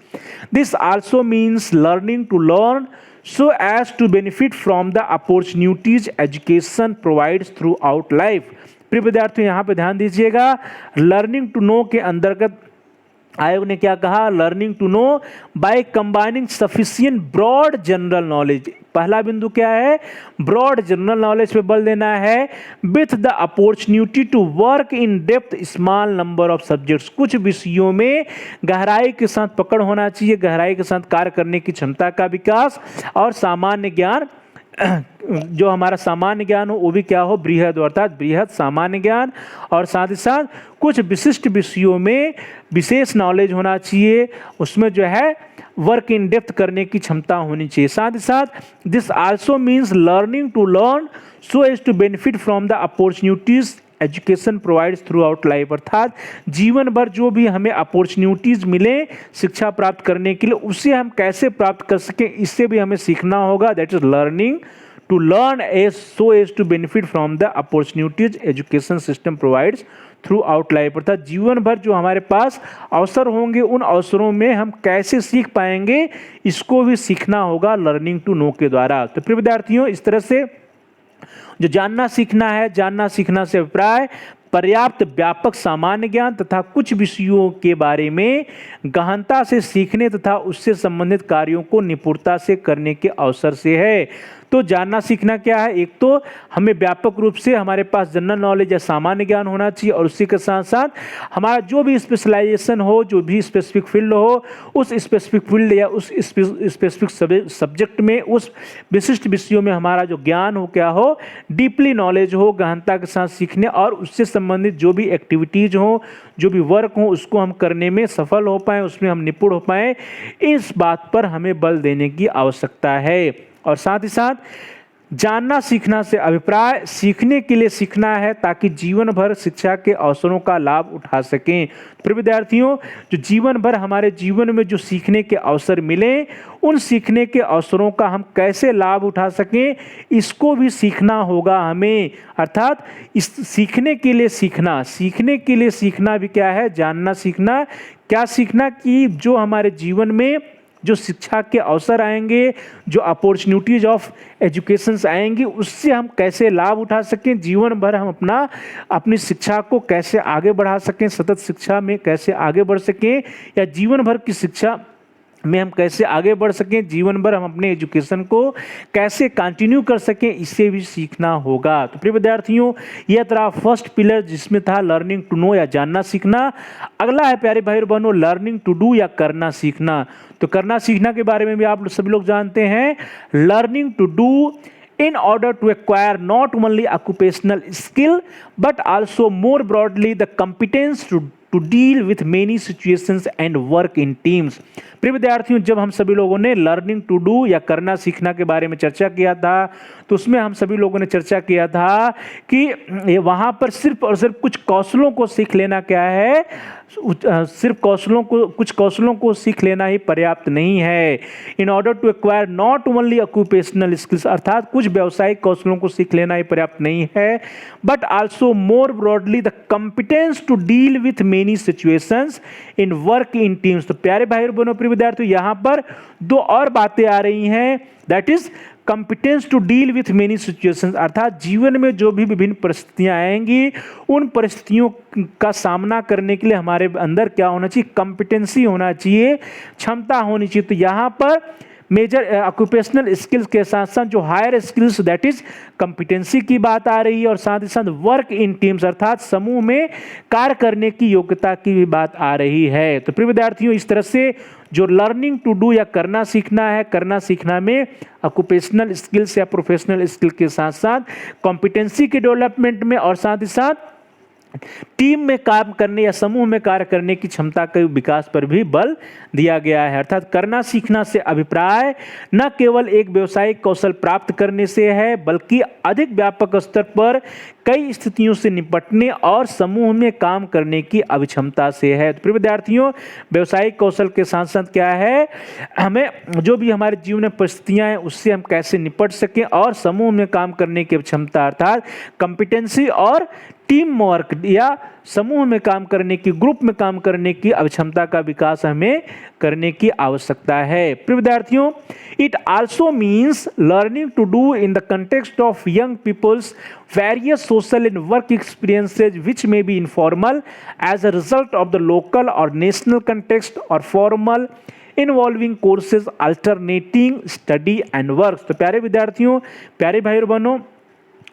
this also means learning to learn so as to benefit from the opportunities education provides throughout life। प्रिय विद्यार्थियों, यहाँ पे ध्यान दीजिएगा, learning to no के अंतर्गत आयोग ने क्या कहा? Learning to know by combining sufficient broad general knowledge. पहला बिंदु क्या है? ब्रॉड जनरल नॉलेज पे बल देना है with the opportunity to work in depth small number of subjects. कुछ विषयों में गहराई के साथ पकड़ होना चाहिए, गहराई के साथ कार्य करने की क्षमता का विकास, और सामान्य ज्ञान, जो हमारा सामान्य ज्ञान हो वो भी क्या हो? बृहद, अर्थात बृहद सामान्य ज्ञान, और साथ ही साथ कुछ विशिष्ट विषयों में विशेष नॉलेज होना चाहिए, उसमें जो है वर्क इन डेप्थ करने की क्षमता होनी चाहिए। साथ ही साथ this also means learning to learn so as to benefit from the opportunities education provides throughout life, अर्थात जीवन भर जो भी हमें अपॉर्चुनिटीज मिले शिक्षा प्राप्त करने के लिए, उसे हम कैसे प्राप्त कर सकें, इससे भी हमें सीखना होगा। That is learning to learn as so as to benefit from the opportunities education system provides throughout life, अर्थात जीवन भर जो हमारे पास अवसर होंगे उन अवसरों में हम कैसे सीख पाएंगे, इसको भी सीखना होगा लर्निंग टू नो के द्वारा। तो प्रिय विद्यार्थियों, इस तरह से जो जानना सीखना है, जानना सीखना से अभिप्राय पर्याप्त व्यापक सामान्य ज्ञान तथा कुछ विषयों के बारे में गहनता से सीखने तथा उससे संबंधित कार्यों को निपुणता से करने के अवसर से है। तो जानना सीखना क्या है? एक तो हमें व्यापक रूप से हमारे पास जनरल नॉलेज या सामान्य ज्ञान होना चाहिए, और उसी के साथ साथ हमारा जो भी स्पेशलाइजेशन हो, जो भी स्पेसिफिक फील्ड हो, उस स्पेसिफिक फील्ड या उस स्पेसिफिक सब्जेक्ट में, उस विशिष्ट विषयों में हमारा जो ज्ञान हो क्या हो? डीपली नॉलेज हो, गहनता के साथ सीखने और उससे संबंधित जो भी एक्टिविटीज हो, जो भी वर्क हो, उसको हम करने में सफल हो पाएँ, उसमें हम निपुण हो पाएँ, इस बात पर हमें बल देने की आवश्यकता है। और साथ ही साथ जानना सीखना से अभिप्राय सीखने के लिए सीखना है ताकि जीवन भर शिक्षा के अवसरों का लाभ उठा सकें। प्रिय विद्यार्थियों, जो जीवन भर हमारे जीवन में जो सीखने के अवसर मिले, उन सीखने के अवसरों का हम कैसे लाभ उठा सकें, इसको भी सीखना होगा हमें। अर्थात इस सीखने के लिए सीखना, सीखने के लिए सीखना भी क्या है? जानना सीखना। क्या सीखना? कि जो हमारे जीवन में जो शिक्षा के अवसर आएंगे, जो अपॉर्चुनिटीज ऑफ एजुकेशंस आएंगी, उससे हम कैसे लाभ उठा सकें, जीवन भर हम अपनी शिक्षा को कैसे आगे बढ़ा सकें, सतत शिक्षा में कैसे आगे बढ़ सकें, या जीवन भर की शिक्षा में हम कैसे आगे बढ़ सकें, जीवन भर हम अपने एजुकेशन को कैसे कंटिन्यू कर सकें, इससे भी सीखना होगा। तो प्रिय विद्यार्थियों, यह था फर्स्ट पिलर जिसमें था लर्निंग टू नो या जानना सीखना। अगला है प्यारे भाई और बहनों लर्निंग टू डू या करना सीखना। तो करना सीखना के बारे में भी आप सभी लोग जानते हैं। Learning to do in order to acquire not only occupational skill but also more broadly the competence to deal with many situations and work in teams. प्रिय विद्यार्थियों, जब हम सभी लोगों ने लर्निंग टू डू या करना सीखना के बारे में चर्चा किया था, तो उसमें हम सभी लोगों ने चर्चा किया था कि वहाँ पर सिर्फ और सिर्फ कुछ कौशलों को सीख लेना क्या है, सिर्फ कुछ कौशलों को सीख लेना ही पर्याप्त नहीं है। In order to acquire not only occupational skills, अर्थात कुछ व्यावसायिक कौशलों को सीख लेना ही पर्याप्त नहीं है, but also more broadly the competence to deal with many situations in work in teams. तो प्यारे भाई और बहनों, प्रिय विद्यार्थियों, यहाँ पर दो और बातें आ रही हैं, that is competence to deal with many situations, अर्थात जीवन में जो भी विभिन्न परिस्थितियां आएंगी, उन परिस्थितियों का सामना करने के लिए हमारे अंदर क्या होना चाहिए, कॉम्पिटेंसी होना चाहिए, क्षमता होनी चाहिए। तो यहाँ पर मेजर ऑक्यूपेशनल स्किल्स के साथ साथ जो higher skills that is competency की बात आ रही है, और साथ ही साथ वर्क इन टीम्स अर्थात समूह में कार्य करने की योग्यता की भी बात आ रही है। तो प्रिय विद्यार्थियों, इस तरह से जो लर्निंग टू डू या करना सीखना है, करना सीखना में ऑक्यूपेशनल स्किल्स या प्रोफेशनल स्किल के साथ साथ कॉम्पिटेंसी के डेवलपमेंट में और साथ ही साथ टीम में काम करने या समूह में कार्य करने की क्षमता के विकास पर भी बल दिया गया है। अर्थात करना सीखना से अभिप्राय न केवल एक व्यावसायिक कौशल प्राप्त करने से है, बल्कि अधिक व्यापक स्तर पर कई स्थितियों से निपटने और समूह में काम करने की अभिक्षमता से है। तो प्रिय विद्यार्थियों, व्यावसायिक कौशल के साथ साथ क्या है, हमें जो भी हमारे जीवन में परिस्थितियां हैं उससे हम कैसे निपट सकें और समूह में काम करने की क्षमता अर्थात कॉम्पिटेंसी और टीम वर्क या समूह में काम करने की, ग्रुप में काम करने की अक्षमता का विकास हमें करने की आवश्यकता है। प्रिय विद्यार्थियों, it also means learning to do in the context of young peoples various social and work experiences which may be informal as a result of the local or national context or formal involving courses alternating study and work। तो प्यारे विद्यार्थियों, प्यारे भाई और बहनों,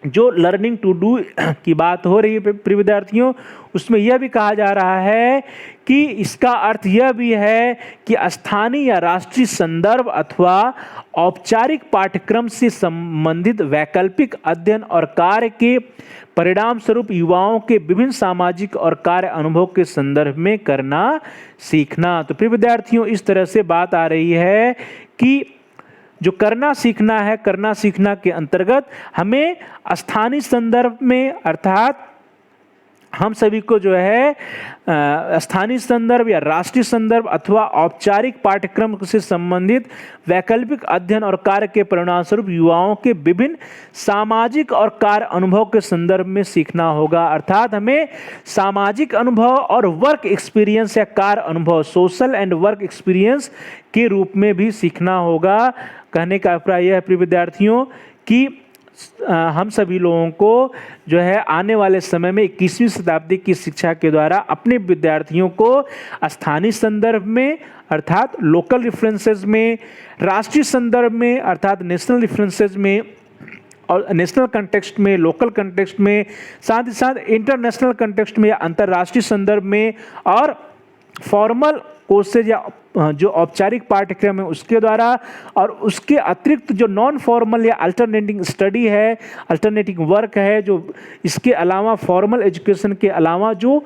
जो learning to do की बात हो रही है प्रिय विद्यार्थियों, उसमें यह भी कहा जा रहा है कि इसका अर्थ यह भी है कि स्थानीय या राष्ट्रीय संदर्भ अथवा औपचारिक पाठ्यक्रम से संबंधित वैकल्पिक अध्ययन और कार्य के परिणाम स्वरूप युवाओं के विभिन्न सामाजिक और कार्य अनुभव के संदर्भ में करना सीखना। तो प्रिय विद्यार्थियों, इस तरह से बात आ रही है कि जो करना सीखना है, करना सीखना के अंतर्गत हमें स्थानीय संदर्भ में अर्थात हम सभी को जो है स्थानीय संदर्भ या राष्ट्रीय संदर्भ अथवा औपचारिक पाठ्यक्रम से संबंधित वैकल्पिक अध्ययन और कार्य के परिणामस्वरूप युवाओं के विभिन्न सामाजिक और कार्य अनुभव के संदर्भ में सीखना होगा। अर्थात हमें सामाजिक अनुभव और वर्क एक्सपीरियंस या कार्य अनुभव, सोशल एंड वर्क एक्सपीरियंस के रूप में भी सीखना होगा। कहने का अभिप्राय यह है प्रिय विद्यार्थियों कि हम सभी लोगों को जो है आने वाले समय में 21वीं शताब्दी की शिक्षा के द्वारा अपने विद्यार्थियों को स्थानीय संदर्भ में अर्थात लोकल रेफरेंसेस में, राष्ट्रीय संदर्भ में अर्थात नेशनल रेफरेंसेस में और नेशनल कंटेक्स्ट में, लोकल कंटेक्स्ट में, साथ ही साथ इंटरनेशनल कंटेक्स्ट में या अंतर्राष्ट्रीय संदर्भ में और फॉर्मल कोर्सेज या जो औपचारिक पाठ्यक्रम है उसके द्वारा और उसके अतिरिक्त जो नॉन फॉर्मल या अल्टरनेटिंग स्टडी है, अल्टरनेटिंग वर्क है, जो इसके अलावा फॉर्मल एजुकेशन के अलावा जो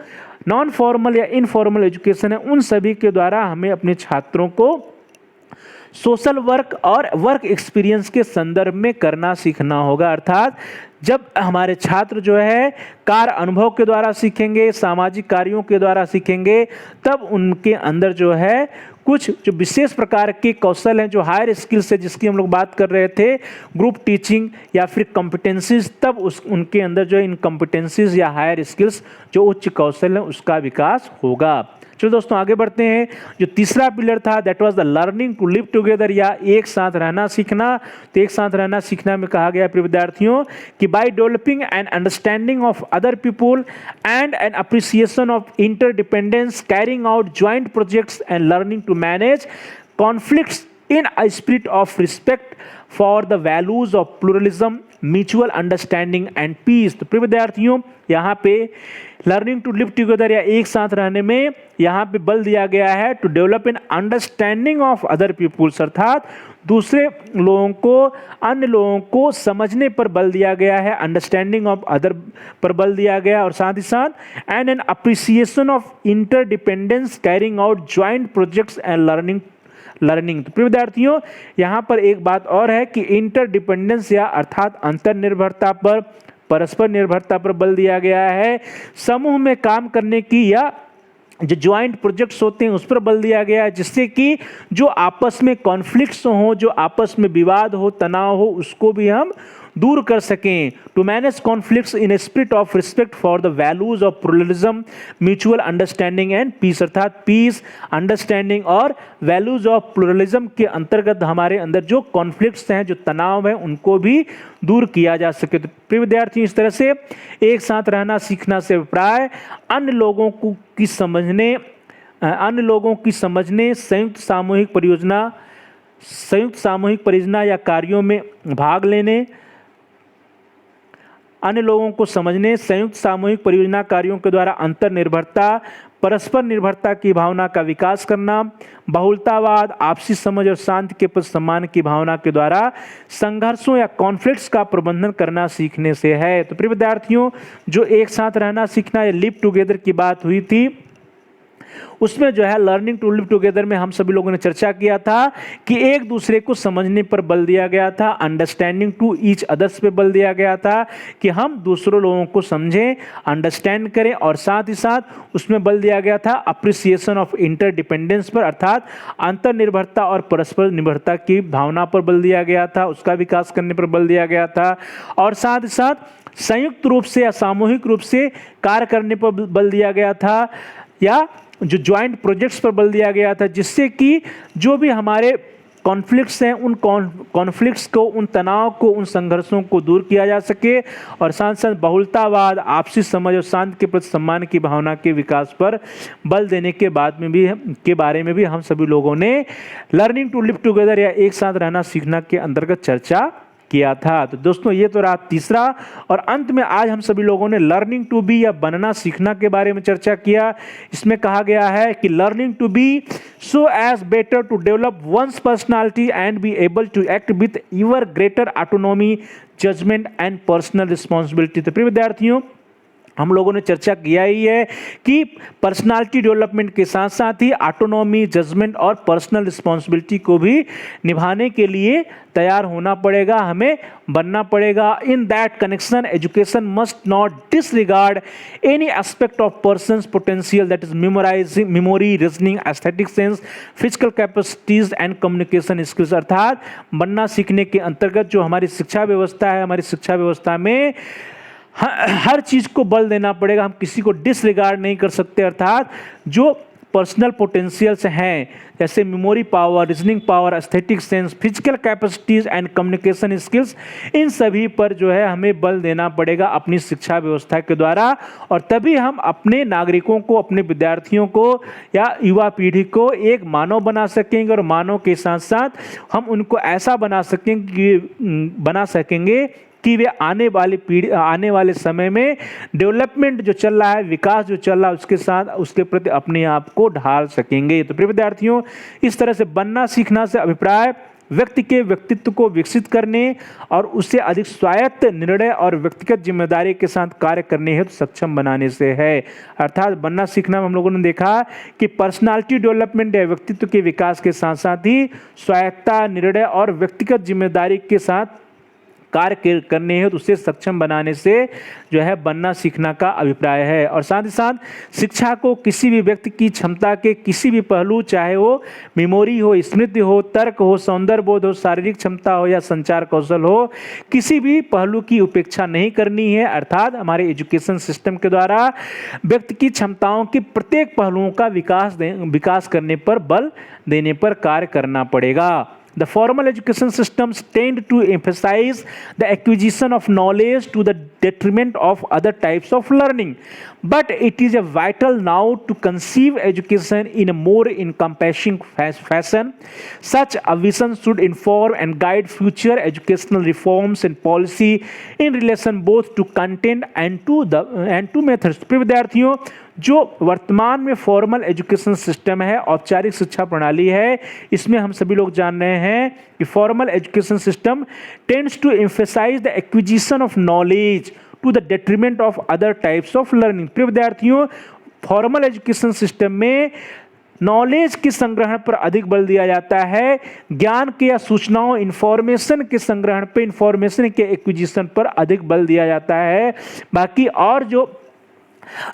नॉन फॉर्मल या इनफॉर्मल एजुकेशन है, उन सभी के द्वारा हमें अपने छात्रों को सोशल वर्क और वर्क एक्सपीरियंस के संदर्भ में करना सीखना होगा। अर्थात जब हमारे छात्र जो है कार्य अनुभव के द्वारा सीखेंगे, सामाजिक कार्यों के द्वारा सीखेंगे, तब उनके अंदर जो है कुछ जो विशेष प्रकार के कौशल हैं, जो हायर स्किल्स है जिसकी हम लोग बात कर रहे थे, ग्रुप टीचिंग या फिर कॉम्पिटेंसीज, तब उनके अंदर जो इन कॉम्पिटेंसीज या हायर स्किल्स जो उच्च कौशल है उसका विकास होगा। चलो दोस्तों आगे बढ़ते हैं। जो तीसरा पिलर था that was the learning to live together या एक साथ रहना सीखना। तो एक साथ रहना सीखना में कहा गया प्रिय विद्यार्थियों कि by developing an understanding of other people and an appreciation of interdependence, carrying out joint projects and learning to manage conflicts in a spirit of respect for the values of pluralism mutual understanding and peace. तो प्रिय विद्यार्थियों, यहाँ पे learning to live together या एक साथ रहने में यहाँ पे बल दिया गया है to develop an understanding of other peoples, अर्थात दूसरे लोगों को, अन्य लोगों को समझने पर बल दिया गया है, अंडरस्टैंडिंग ऑफ अदर पर बल दिया गया, और साथ ही साथ and an appreciation of interdependence carrying out joint projects and learning. तो प्रिय विद्यार्थियों, यहाँ पर एक बात और है कि इंटरडिपेंडेंस या अर्थात अंतर्निर्भरता पर, परस्पर निर्भरता पर बल दिया गया है, समूह में काम करने की या जो ज्वाइंट प्रोजेक्ट्स होते हैं उस पर बल दिया गया है, जिससे कि जो आपस में कॉन्फ्लिक्ट्स हो, जो आपस में विवाद हो, तनाव हो, उसको भी हम दूर कर सकें। To manage conflicts in a spirit of respect for the values of pluralism, mutual understanding and peace, अर्थात पीस, अंडरस्टैंडिंग और वैल्यूज ऑफ प्लुरलिज्म के अंतर्गत हमारे अंदर जो कॉन्फ्लिक्ट्स हैं, जो तनाव है, उनको भी दूर किया जा सके। तो प्रिय विद्यार्थी, इस तरह से एक साथ रहना सीखना से अभिप्राय अन्य लोगों की समझने, संयुक्त सामूहिक परियोजना या कार्यों में भाग लेने, अन्य लोगों को समझने, संयुक्त सामूहिक परियोजना कार्यों के द्वारा अंतर्निर्भरता, परस्पर निर्भरता की भावना का विकास करना, बहुलतावाद, आपसी समझ और शांति के प्रति सम्मान की भावना के द्वारा संघर्षों या कॉन्फ्लिक्ट्स का प्रबंधन करना सीखने से है। तो प्रिय विद्यार्थियों, जो एक साथ रहना सीखना या लिव टुगेदर की बात हुई थी, उसमें जो है लर्निंग टू लिव टुगेदर में हम सभी लोगों ने चर्चा किया था कि एक दूसरे को समझने पर बल दिया गया था, अंडरस्टैंडिंग टू ईच अदर्स पे बल दिया गया था कि हम दूसरों लोगों को समझें, अंडरस्टैंड करें, और साथ ही साथ उसमें बल दिया गया था अप्रिसिएशन ऑफ इंटरडिपेंडेंस पर, अर्थात अंतर्निर्भरता और परस्पर निर्भरता की भावना पर बल दिया गया था, उसका विकास करने पर बल दिया गया था, और साथ ही साथ संयुक्त रूप से या सामूहिक रूप से कार्य करने पर बल दिया गया था, या जो ज्वाइंट प्रोजेक्ट्स पर बल दिया गया था, जिससे कि जो भी हमारे कॉन्फ्लिक्ट्स हैं, उन कॉन्फ्लिक्ट्स को, उन तनाव को, उन संघर्षों को दूर किया जा सके, और साथ साथ बहुलतावाद, आपसी समझ और शांति के प्रति सम्मान की भावना के विकास पर बल देने के बारे में भी हम सभी लोगों ने लर्निंग टू लिव टुगेदर या एक साथ रहना सीखना के अंतर्गत चर्चा किया था। तो दोस्तों, ये तो रहा तीसरा, और अंत में आज हम सभी लोगों ने लर्निंग टू बी या बनना सीखना के बारे में चर्चा किया। इसमें कहा गया है कि learning to be so as better to develop one's personality and be able to act with ever greater autonomy, judgement and personal responsibility. तो प्रिय विद्यार्थियों, हम लोगों ने चर्चा किया ही है कि पर्सनालिटी डेवलपमेंट के साथ साथ ही ऑटोनॉमी, जजमेंट और पर्सनल रिस्पॉन्सिबिलिटी को भी निभाने के लिए तैयार होना पड़ेगा, हमें बनना पड़ेगा। In that connection education must not disregard any aspect of persons potential, that is memory, reasoning, aesthetic sense, physical capacities and communication skills. अर्थात बनना सीखने के अंतर्गत जो हमारी शिक्षा व्यवस्था है, हमारी शिक्षा व्यवस्था में हर चीज को बल देना पड़ेगा, हम किसी को डिसरिगार्ड नहीं कर सकते। अर्थात जो पर्सनल पोटेंशियल्स हैं, जैसे memory power, reasoning power, aesthetic sense, physical capacities and communication skills, इन सभी पर जो है हमें बल देना पड़ेगा अपनी शिक्षा व्यवस्था के द्वारा, और तभी हम अपने नागरिकों को, अपने विद्यार्थियों को या युवा पीढ़ी को एक मानव बना सकेंगे, और मानव के साथ साथ हम उनको ऐसा बना सकेंगे कि वे आने वाले समय में डेवलपमेंट जो चल रहा है, विकास जो चल रहा है, उसके साथ उसके प्रति अपने आप को ढाल सकेंगे। तो प्रिय विद्यार्थियों, इस तरह से बनना सीखना से अभिप्राय व्यक्ति के व्यक्तित्व को विकसित करने और उसे अधिक स्वायत्त निर्णय और व्यक्तिगत जिम्मेदारी के साथ कार्य करने हेतु सक्षम बनाने से है। अर्थात बनना सीखना में हम लोगों ने देखा कि पर्सनालिटी डेवलपमेंट या व्यक्तित्व के विकास के साथ साथ ही स्वायत्ता, निर्णय और व्यक्तिगत जिम्मेदारी के साथ कार्य करने हेतु उसे सक्षम बनाने से जो है बनना सीखना का अभिप्राय है। और साथ ही साथ शिक्षा को किसी भी व्यक्ति की क्षमता के किसी भी पहलू, चाहे वो मेमोरी हो, स्मृति हो, तर्क हो, सौंदर्य बोध हो, शारीरिक क्षमता हो या संचार कौशल हो, किसी भी पहलू की उपेक्षा नहीं करनी है। अर्थात हमारे एजुकेशन सिस्टम के द्वारा व्यक्ति की क्षमताओं के प्रत्येक पहलुओं का विकास करने पर बल देने पर कार्य करना पड़ेगा। The formal education systems tend to emphasize the acquisition of knowledge to the detriment of other types of learning. But it is a vital now to conceive education in a more encompassing fashion. Such a vision should inform and guide future educational reforms and policy in relation both to content and to methods. प्रिय विद्यार्थियों, जो वर्तमान में formal education system है, औपचारिक शिक्षा प्रणाली है, इसमें हम सभी लोग जान रहे हैं कि formal education system tends to emphasise the acquisition of knowledge to the detriment of other types of learning. प्रिय विद्यार्थियों, फॉर्मल एजुकेशन सिस्टम में नॉलेज के संग्रहण पर अधिक बल दिया जाता है, ज्ञान के या सूचनाओं इंफॉर्मेशन के संग्रहण पे, इंफॉर्मेशन के एक्विजिशन पर अधिक बल दिया जाता है. बाकी और जो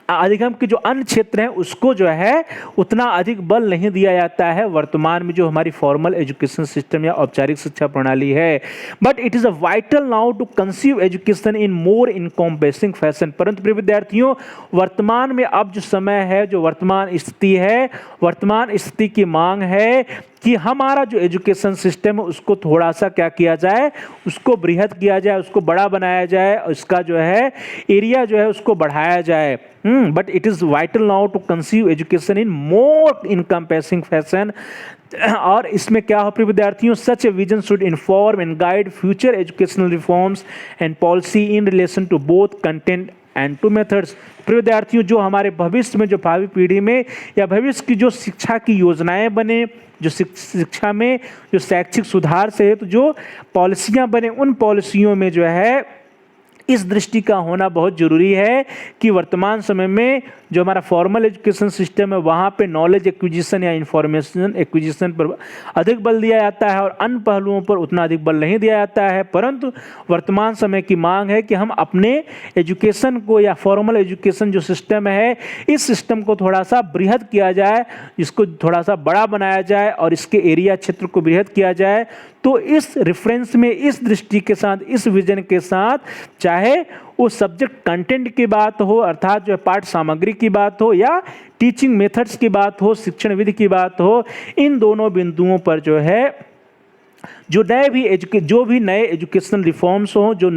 अधिगम के जो अन्य क्षेत्र हैं उसको जो है उतना अधिक बल नहीं दिया जाता है वर्तमान में जो हमारी फॉर्मल एजुकेशन सिस्टम या औपचारिक शिक्षा प्रणाली है. But it is a vital now to conceive education in more encompassing fashion. परंतु प्रिय विद्यार्थियों, वर्तमान में अब जो समय है, जो वर्तमान स्थिति है, वर्तमान स्थिति की मांग है कि हमारा जो एजुकेशन सिस्टम है उसको थोड़ा सा क्या किया जाए, उसको बृहद किया जाए, उसको बड़ा बनाया जाए, उसका जो है एरिया जो है उसको बढ़ाया जाए. But it is vital now to conceive education in more encompassing fashion. और इसमें क्या हो प्रिय विद्यार्थियों, such a vision should inform and guide future educational reforms and policy in relation to both content and to methods. प्रिय विद्यार्थियों, जो हमारे भविष्य में, जो भावी पीढ़ी में या भविष्य की जो शिक्षा की योजनाएं बने, जो शिक्षा में जो शैक्षिक सुधार से है तो जो पॉलिसियां बने, उन पॉलिसियों में जो है इस दृष्टि का होना बहुत जरूरी है कि वर्तमान समय में जो हमारा फॉर्मल एजुकेशन सिस्टम है वहाँ पे नॉलेज एक्विजिशन या इंफॉर्मेशन एक्विजिशन पर अधिक बल दिया जाता है और अन्य पहलुओं पर उतना अधिक बल नहीं दिया जाता है. परंतु वर्तमान समय की मांग है कि हम अपने एजुकेशन को या फॉर्मल एजुकेशन जो सिस्टम है, इस सिस्टम को थोड़ा सा बृहद किया जाए, इसको थोड़ा सा बड़ा बनाया जाए और इसके एरिया क्षेत्र को बृहद किया जाए. तो इस रेफरेंस में, इस दृष्टि के साथ, इस विजन के साथ, चाहे वो सब्जेक्ट कंटेंट की बात हो, अर्थात जो है पाठ सामग्री की बात हो, या टीचिंग मेथड्स की बात हो, शिक्षण विधि की बात हो, इन दोनों बिंदुओं पर जो है जो भी नए एजुकेशनल रिफॉर्म्स हों, जो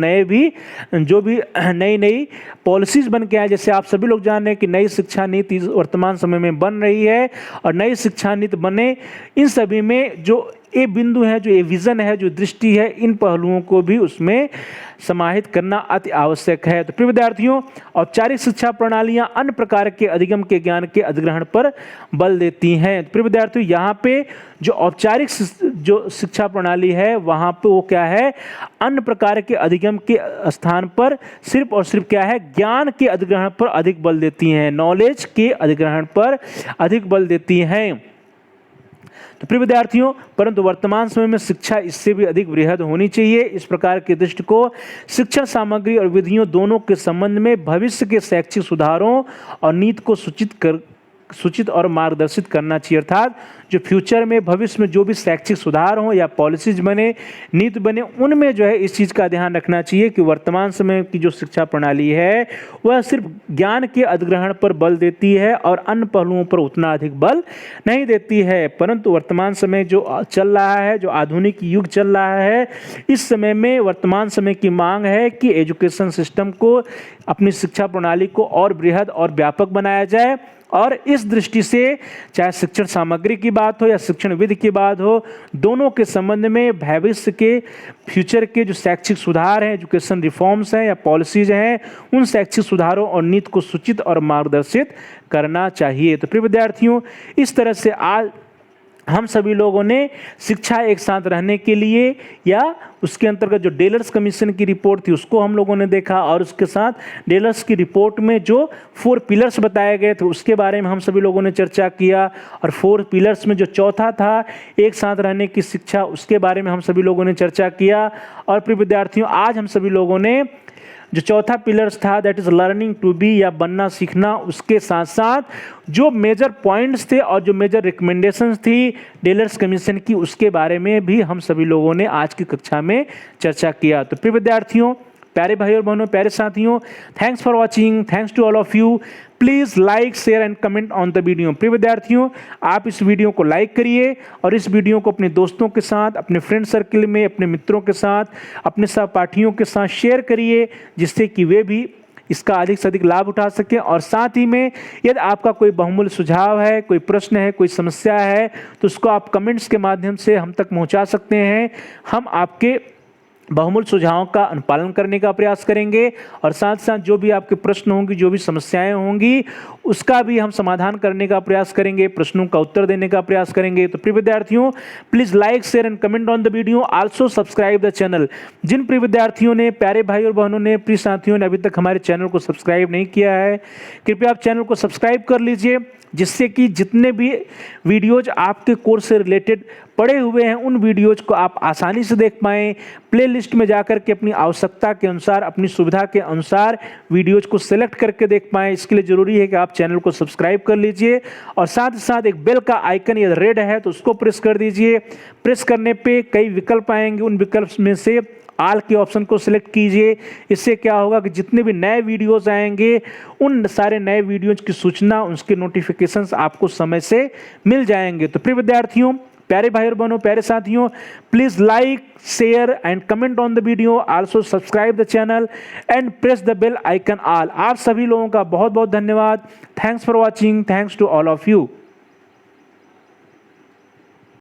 भी नई पॉलिसीज बन के आए. जैसे आप सभी लोग जान रहे हैं कि नई शिक्षा नीति वर्तमान समय में बन रही है और नई शिक्षा नीति बने, इन सभी में जो ये बिंदु है, जो ये विजन है, जो दृष्टि है, इन पहलुओं को भी उसमें समाहित करना अति आवश्यक है. तो प्रिय विद्यार्थियों, औपचारिक शिक्षा प्रणालियां अन्य प्रकार के अधिगम के ज्ञान के अधिग्रहण पर बल देती हैं. तो प्रिय विद्यार्थियों, यहाँ पे जो औपचारिक जो शिक्षा प्रणाली है वहाँ पे वो क्या है, अन्य प्रकार के अधिगम के स्थान पर सिर्फ और सिर्फ क्या है, ज्ञान के अधिग्रहण पर अधिक बल देती हैं, नॉलेज के अधिग्रहण पर अधिक बल देती हैं. तो प्रिय विद्यार्थियों, परंतु वर्तमान समय में शिक्षा इससे भी अधिक बृहद होनी चाहिए. इस प्रकार के दृष्टि को शिक्षण सामग्री और विधियों दोनों के संबंध में भविष्य के शैक्षिक सुधारों और नीति को सूचित और मार्गदर्शित करना चाहिए. अर्थात जो फ्यूचर में, भविष्य में जो भी शैक्षिक सुधार हो या पॉलिसीज बने, नीति बने, उनमें जो है इस चीज़ का ध्यान रखना चाहिए कि वर्तमान समय की जो शिक्षा प्रणाली है वह सिर्फ ज्ञान के अधिग्रहण पर बल देती है और अन्य पहलुओं पर उतना अधिक बल नहीं देती है. परंतु वर्तमान समय जो चल रहा है, जो आधुनिक युग चल रहा है, इस समय में वर्तमान समय की मांग है कि एजुकेशन सिस्टम को, अपनी शिक्षा प्रणाली को और बृहद और व्यापक बनाया जाए. और इस दृष्टि से चाहे शिक्षण सामग्री की बात हो या शिक्षण विधि की बात हो, दोनों के संबंध में भविष्य के, फ्यूचर के जो शैक्षिक सुधार हैं, एजुकेशन रिफॉर्म्स हैं या पॉलिसीज हैं, उन शैक्षिक सुधारों और नीति को सूचित और मार्गदर्शित करना चाहिए. तो प्रिय विद्यार्थियों, इस तरह से आज हम सभी लोगों ने शिक्षा एक साथ रहने के लिए या उसके अंतर्गत जो डेलर्स कमीशन की रिपोर्ट थी उसको हम लोगों ने देखा, और उसके साथ डेलर्स की रिपोर्ट में जो 4 पिलर्स बताए गए थे उसके बारे में हम सभी लोगों ने चर्चा किया. और 4 पिलर्स में जो चौथा था एक साथ रहने की शिक्षा, उसके बारे में हम सभी लोगों ने चर्चा किया. और प्रिय विद्यार्थियों, आज हम सभी लोगों ने जो चौथा पिलर्स था, that is learning to be या बनना सीखना, उसके साथ साथ जो मेजर पॉइंट्स थे और जो मेजर रिकमेंडेशंस थी डेलर्स कमीशन की, उसके बारे में भी हम सभी लोगों ने आज की कक्षा में चर्चा किया. तो प्रिय विद्यार्थियों, प्यारे भाई और बहनों, प्यारे साथियों, thanks for watching, thanks to all of you. Please like share and comment on the video. प्रिय विद्यार्थियों, आप इस वीडियो को लाइक करिए और इस वीडियो को अपने दोस्तों के साथ, अपने फ्रेंड सर्किल में, अपने मित्रों के साथ, अपने सहपाठियों के साथ शेयर करिए, जिससे कि वे भी इसका अधिक से अधिक लाभ उठा सकें। और साथ ही में यदि आपका कोई बहुमूल्य सुझाव है, कोई प्रश्न है, कोई समस्या है, तो उसको आप कमेंट्स के माध्यम से हम तक पहुंचा सकते हैं। हम आपके बहुमूल्य सुझावों का अनुपालन करने का प्रयास करेंगे और साथ साथ जो भी आपके प्रश्न होंगे, जो भी समस्याएं होंगी, उसका भी हम समाधान करने का प्रयास करेंगे, प्रश्नों का उत्तर देने का प्रयास करेंगे। तो प्रिय विद्यार्थियों, please like share and comment on the video, also subscribe the channel. जिन प्रिय विद्यार्थियों ने, प्यारे भाई और बहनों ने, प्रिय साथियों ने अभी तक हमारे चैनल को सब्सक्राइब नहीं किया है, कृपया आप चैनल को सब्सक्राइब कर लीजिए, जिससे कि जितने भी वीडियोज आपके कोर्स से रिलेटेड पड़े हुए हैं उन वीडियोज को आप आसानी से देख पाएँ। प्लेलिस्ट में जाकर के अपनी आवश्यकता के अनुसार, अपनी सुविधा के अनुसार वीडियोज को सिलेक्ट करके देख पाएँ। इसके लिए ज़रूरी है कि आप चैनल को सब्सक्राइब कर लीजिए और साथ ही साथ एक बेल का आइकन यदि रेड है तो उसको प्रेस कर दीजिए। प्रेस करने पे कई विकल्प आएंगे, उन विकल्प में से ऑल के ऑप्शन को सिलेक्ट कीजिए। इससे क्या होगा कि जितने भी नए वीडियोस आएंगे उन सारे नए वीडियोज की सूचना, उसके नोटिफिकेशंस आपको समय से मिल जाएंगे। तो प्रिय विद्यार्थियों, प्यारे भाई और बहनों, प्यारे साथियों, please like share and comment on the video, also subscribe the channel and press the bell icon all. आप सभी लोगों का बहुत बहुत धन्यवाद। Thanks for watching, thanks to all of you.